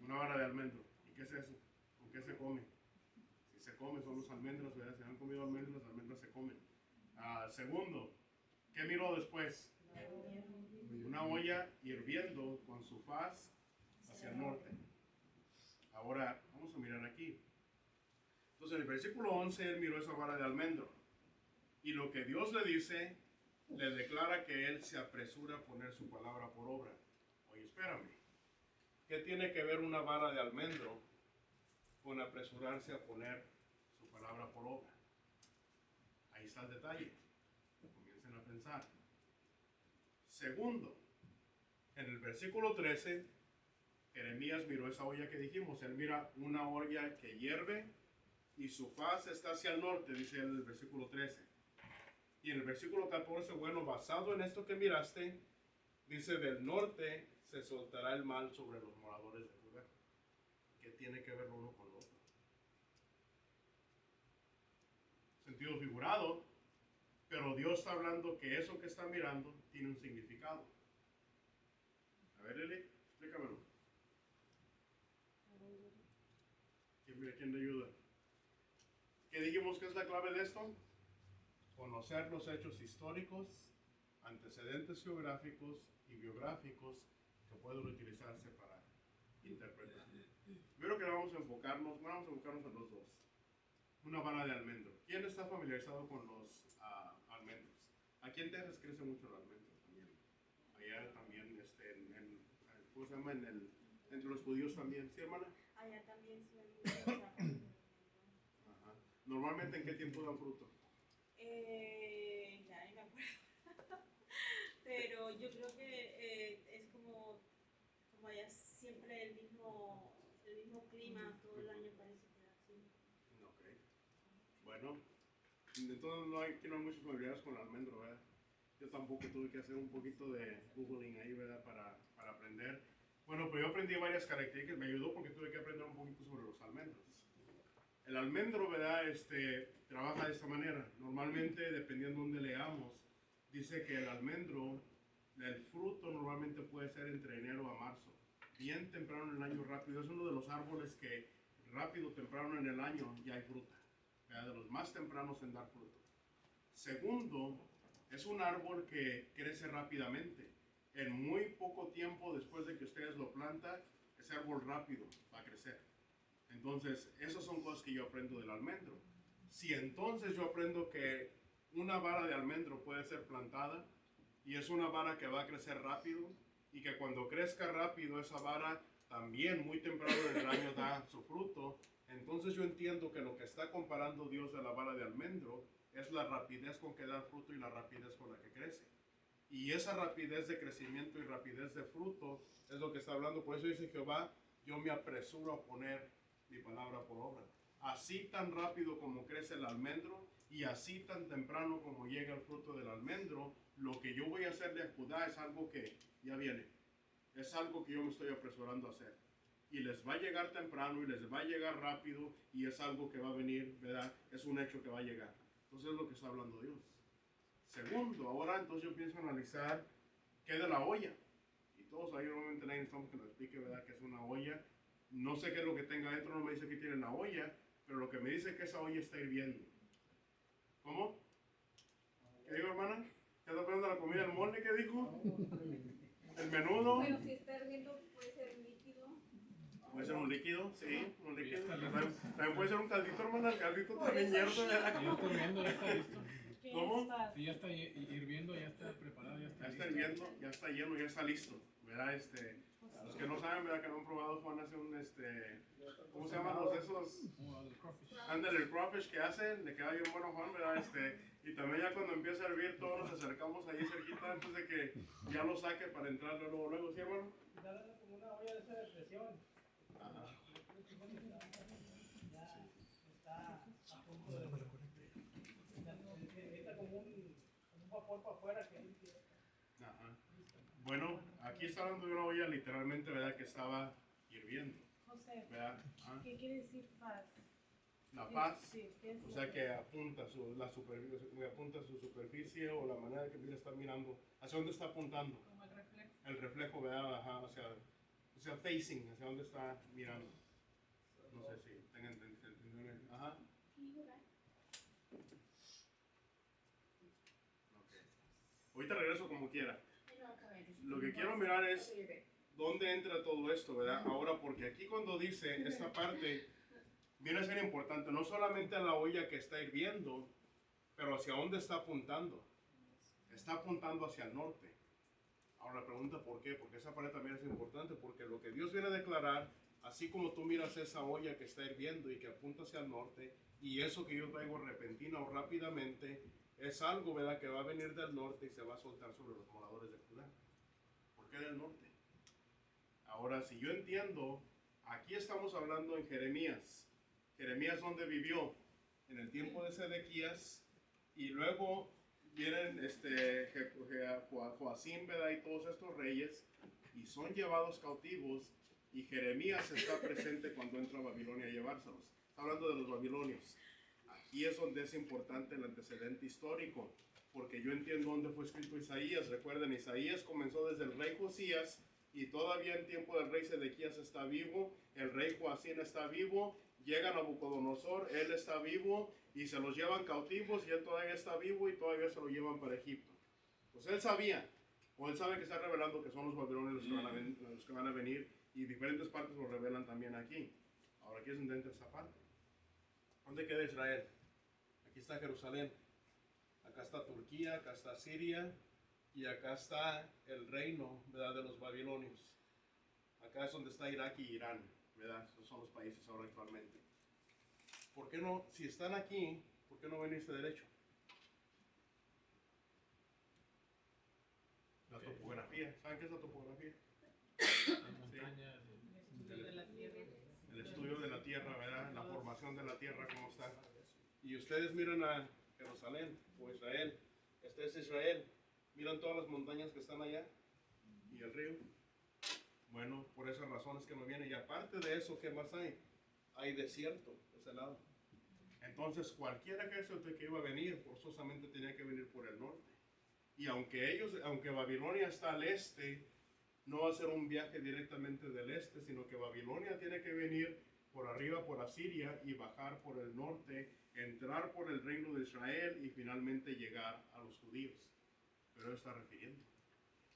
Una vara de almendro. ¿Y qué es eso? ¿Con qué se come? Si se come son los almendros, ¿verdad? Si han comido almendros, las almendras se comen. Segundo, ¿qué miró después? Una olla hirviendo con su faz hacia el norte. Ahora, vamos a mirar aquí. Entonces, en el versículo 11, él miró esa vara de almendro. Y lo que Dios le dice, le declara que él se apresura a poner su palabra por obra. Oye, espérame. ¿Qué tiene que ver una vara de almendro con apresurarse a poner su palabra por obra? Ahí está el detalle. Comiencen a pensar. Segundo, en el versículo 13, Jeremías miró esa olla que dijimos. Él mira una olla que hierve y su faz está hacia el norte, dice él en el versículo 13. Y en el versículo 14, bueno, basado en esto que miraste, dice, del norte se soltará el mal sobre los moradores de Judá. ¿Qué tiene que ver lo uno con lo otro? Sentido figurado, pero Dios está hablando que eso que está mirando tiene un significado. A ver, Eli, explícamelo. ¿Quién le ayuda? ¿Qué dijimos que es la clave de esto? Conocer los hechos históricos, antecedentes geográficos y biográficos que pueden utilizarse para interpretar. Primero que vamos a enfocarnos en los dos. Una vara de almendro. ¿Quién está familiarizado con los almendros? Aquí en Texas crece mucho el almendro también. Allá también, ¿cómo se llama? Entre los judíos también, ¿sí, hermana? Allá también suelen usar. Ajá. ¿Normalmente en qué tiempo dan fruto? Ya ni me acuerdo. Pero yo creo que es como allá siempre el mismo clima, todo el año parece que así. Ok. Bueno, entonces no hay muchas familiaridades con el almendro, ¿verdad? Yo tampoco tuve que hacer un poquito de googling ahí, ¿verdad? Para aprender. Bueno, pues yo aprendí varias características, me ayudó porque tuve que aprender un poquito sobre los almendros. El almendro, ¿verdad? Trabaja de esta manera. Normalmente, dependiendo de donde leamos, dice que el almendro, el fruto normalmente puede ser entre enero a marzo. Bien temprano en el año rápido. Es uno de los árboles que rápido, temprano en el año ya hay fruta. ¿Verdad? De los más tempranos en dar fruto. Segundo, es un árbol que crece rápidamente. En muy poco tiempo después de que ustedes lo plantan, ese árbol rápido va a crecer. Entonces, esas son cosas que yo aprendo del almendro. Si entonces yo aprendo que una vara de almendro puede ser plantada y es una vara que va a crecer rápido y que cuando crezca rápido esa vara también muy temprano en el año da su fruto, entonces yo entiendo que lo que está comparando Dios de la vara de almendro es la rapidez con que da fruto y la rapidez con la que crece. Y esa rapidez de crecimiento y rapidez de fruto es lo que está hablando. Por eso dice Jehová, yo me apresuro a poner mi palabra por obra. Así tan rápido como crece el almendro y así tan temprano como llega el fruto del almendro, lo que yo voy a hacerle a Judá es algo que ya viene. Es algo que yo me estoy apresurando a hacer. Y les va a llegar temprano y les va a llegar rápido y es algo que va a venir, ¿verdad? Es un hecho que va a llegar. Entonces es lo que está hablando Dios. Segundo, ahora entonces yo pienso analizar qué de la olla. Y todos ahí normalmente nadie necesitamos que nos explique, ¿verdad? Que es una olla. No sé qué es lo que tenga dentro, no me dice que tiene la olla, pero lo que me dice es que esa olla está hirviendo. ¿Cómo? ¿Qué digo, hermana? ¿Qué está poniendo la comida? ¿El molde? ¿Qué dijo? ¿El menudo? Pero si está hirviendo, puede ser líquido. Puede ser un líquido, sí, un líquido. También puede ser un caldito, hermana. El caldito también hierve. Ya está hirviendo, ya está listo. ¿Cómo? Sí, ya está hirviendo, ya está preparado, ya está Ya está listo. hirviendo, ya está lleno, ya está listo. ¿Verdad? A los que no saben, ¿verdad? Que no han probado, Juan hace un, ¿cómo se llaman los de esos? Oh, el crawfish. Ándale, el crawfish que hacen, le queda bien bueno, Juan, ¿verdad? Y también ya cuando empieza a hervir, todos nos acercamos ahí cerquita antes de que ya lo saque para entrarle luego, ¿sí, hermano? Darle como una olla de esa de presión. Ajá. Ya está a punto de. Necesita como un vapor para afuera que limpie. Ajá. Bueno, aquí está hablando de una olla literalmente, ¿verdad? Que estaba hirviendo, José, ¿verdad? Ah, ¿qué quiere decir faz? La paz, Sí, ¿qué es o lo sea que apunta apunta su superficie o la manera que él está mirando, ¿hacia dónde está apuntando? Como el reflejo. El reflejo, ¿verdad? Ajá, hacia facing, hacia dónde está mirando. No sé si tengan entendido. Ajá. Okay. Ahorita regreso como quiera. Lo que quiero mirar es dónde entra todo esto, ¿verdad? Ahora, porque aquí cuando dice esta parte, viene a ser importante, no solamente a la olla que está hirviendo, pero hacia dónde está apuntando. Está apuntando hacia el norte. Ahora la pregunta ¿por qué? Porque esa parte también es importante, porque lo que Dios viene a declarar, así como tú miras esa olla que está hirviendo y que apunta hacia el norte, y eso que yo traigo repentina o rápidamente, es algo, ¿verdad?, que va a venir del norte y se va a soltar sobre los moradores de Judá. ¿Por qué del norte? Ahora, si yo entiendo, aquí estamos hablando en Jeremías. Jeremías, ¿dónde vivió? En el tiempo de Sedequías, y luego vienen Joacim, ¿verdad?, y todos estos reyes, y son llevados cautivos, y Jeremías está presente cuando entra a Babilonia a llevárselos. Está hablando de los babilonios. Aquí es donde es importante el antecedente histórico, porque yo entiendo dónde fue escrito Isaías. Recuerden, Isaías comenzó desde el rey Josías, y todavía en tiempo del rey Sedequías está vivo, el rey Joacim está vivo, llega Nabucodonosor, él está vivo, y se los llevan cautivos, y él todavía está vivo, y todavía se lo llevan para Egipto. Pues él sabía, o él sabe que está revelando que son los babilonios los que van a venir, y diferentes partes lo revelan también aquí. Ahora aquí es donde entra esa parte. ¿Dónde queda Israel? Aquí está Jerusalén, acá está Turquía, acá está Siria, y acá está el reino, ¿verdad?, de los babilonios. Acá es donde está Irak y Irán, ¿verdad? Esos son los países ahora actualmente. ¿Por qué no, si están aquí, por qué no venirse derecho? La topografía, ¿saben qué es la topografía? Las montañas, El estudio de la tierra. El estudio de la tierra, ¿verdad? La formación de la tierra, cómo está. Y ustedes miran a Jerusalén o Israel. Este es Israel. Miran todas las montañas que están allá y el río. Bueno, por esas razones que me viene. Y aparte de eso, ¿qué más hay? Hay desierto de ese lado. entonces cualquier ejército que iba a venir forzosamente tenía que venir por el norte. Y aunque Babilonia está al este, no va a ser un viaje directamente del este, sino que Babilonia tiene que venir por arriba, por Asiria, y bajar por el norte, entrar por el reino de Israel y finalmente llegar a los judíos. Pero está refiriendo.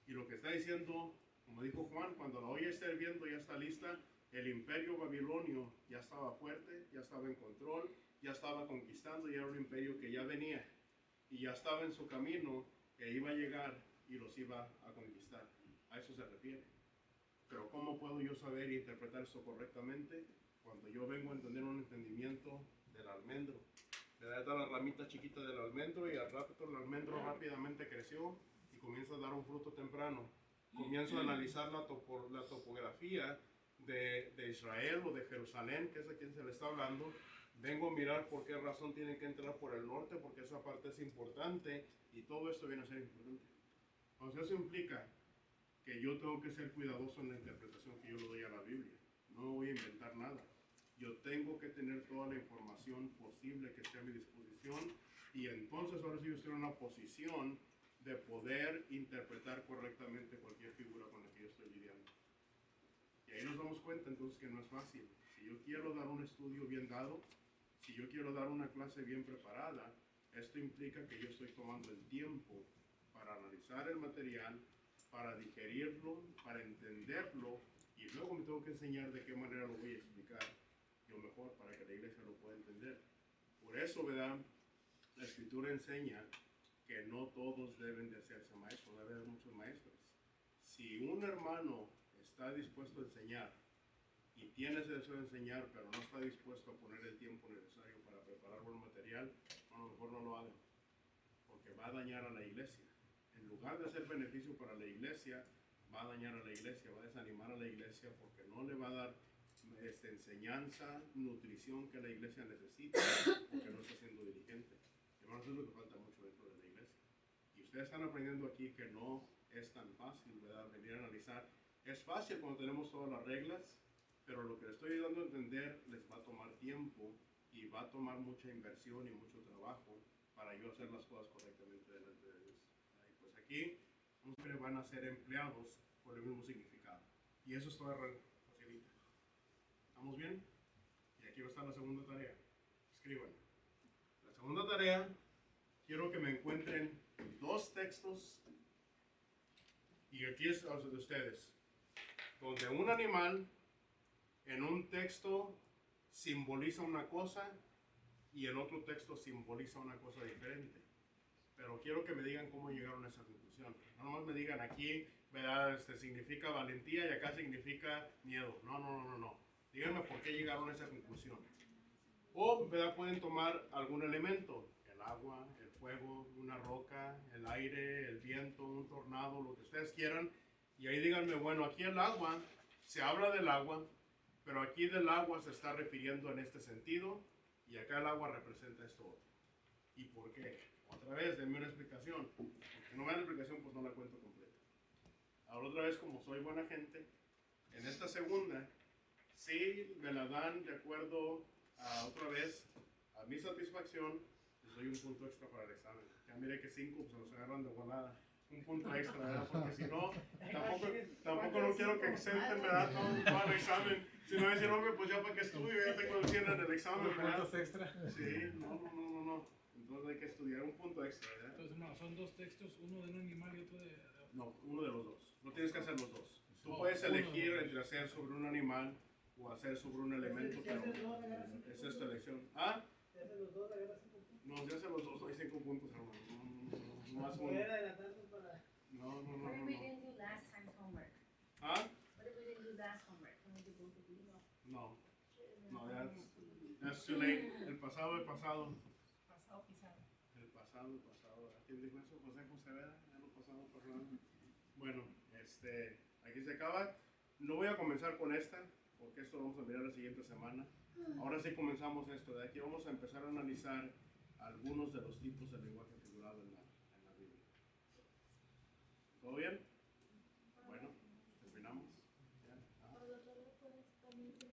Y lo que está diciendo, como dijo Juan, cuando la olla esté hirviendo, ya está lista, el imperio babilonio ya estaba fuerte, ya estaba en control, ya estaba conquistando, ya era un imperio que ya venía y ya estaba en su camino, que iba a llegar y los iba a conquistar. A eso se refiere. Pero ¿cómo puedo yo saber e interpretar esto correctamente? Cuando yo vengo a entender un entendimiento del almendro. Le da la ramita chiquita del almendro y al rato el almendro rápidamente creció y comienza a dar un fruto temprano. Comienzo a analizar la topografía de Israel o de Jerusalén, que es a quien se le está hablando. Vengo a mirar por qué razón tienen que entrar por el norte, porque esa parte es importante y todo esto viene a ser importante. Entonces eso implica que yo tengo que ser cuidadoso en la interpretación que yo le doy a la Biblia. No voy a inventar nada. Yo tengo que tener toda la información posible que esté a mi disposición y entonces ahora sí yo estoy en una posición de poder interpretar correctamente cualquier figura con la que yo estoy lidiando. Y ahí nos damos cuenta entonces que no es fácil. Si yo quiero dar un estudio bien dado, si yo quiero dar una clase bien preparada, esto implica que yo estoy tomando el tiempo para analizar el material, para digerirlo, para entenderlo, y luego me tengo que enseñar de qué manera lo voy a explicar yo mejor para que la iglesia lo pueda entender. Por eso, ¿verdad? La Escritura enseña que no todos deben de hacerse maestros, debe haber muchos maestros. Si un hermano está dispuesto a enseñar y tiene ese deseo de enseñar, pero no está dispuesto a poner el tiempo necesario para preparar buen material, a lo mejor no lo haga, porque va a dañar a la iglesia. En lugar de hacer beneficio para la iglesia, va a dañar a la iglesia, va a desanimar a la iglesia, porque no le va a dar enseñanza, nutrición que la iglesia necesita, porque no está siendo diligente. Hermanos, es lo que falta mucho dentro de la iglesia. Y ustedes están aprendiendo aquí que no es tan fácil, ¿verdad? Venir a analizar. Es fácil cuando tenemos todas las reglas, pero lo que les estoy dando a entender les va a tomar tiempo y va a tomar mucha inversión y mucho trabajo para yo hacer las cosas correctamente delante de Dios. Y pues aquí siempre van a ser empleados por el mismo significado. Y eso es toda facilita. ¿Estamos bien? Y aquí va a estar la segunda tarea. Escriban. La segunda tarea, quiero que me encuentren dos textos, y aquí es de ustedes, donde un animal en un texto simboliza una cosa y en otro texto simboliza una cosa diferente. Pero quiero que me digan cómo llegaron a esa conclusión. No nomás me digan aquí, ¿verdad? Significa valentía y acá significa miedo. No. Díganme por qué llegaron a esa conclusión. O, ¿verdad? Pueden tomar algún elemento, el agua, el fuego, una roca, el aire, el viento, un tornado, lo que ustedes quieran. Y ahí díganme, bueno, aquí el agua, se habla del agua, pero aquí del agua se está refiriendo en este sentido y acá el agua representa esto otro. ¿Y por qué? Otra vez, denme una explicación. Porque no me dan la explicación, pues no la cuento completa. Ahora otra vez, como soy buena gente, en esta segunda, sí me la dan de acuerdo a otra vez a mi satisfacción, les doy un punto extra para el examen. Ya miré que 5 pues, se los agarran de volada. Un punto extra, ¿verdad? Porque si no, tampoco no quiero que exenten, ¿verdad? Todo el examen. Si no decir, hombre, pues ya para que estudio, ya tengo el 100 en el examen, ¿verdad? ¿Puntos extra? Sí, no. Entonces hay que estudiar un punto extra, ¿verdad? Entonces, no, son dos textos, uno de un animal y otro de... No, uno de los dos. No tienes que hacer los dos. Tú puedes elegir entre hacer sobre un animal o hacer sobre un elemento, pero esa es tu elección. ¿Ah? Si haces los dos, agarras 5 puntos. No, si haces los dos, hay 5 puntos, hermano. No más uno. Poder adelantarse para... No. What if we didn't do last time's homework? ¿Ah? What if we didn't do last homework? Can we do both of these? No, that's too late. El pasado. Pasado pisado. El pasado. ¿Quién dijo eso? José Vera. Ya lo pasado. Bueno, aquí se acaba. No voy a comenzar con esta, porque esto lo vamos a mirar la siguiente semana. Ahora sí comenzamos esto. De aquí vamos a empezar a analizar algunos de los tipos de lenguaje figurado en la Biblia. ¿Todo bien?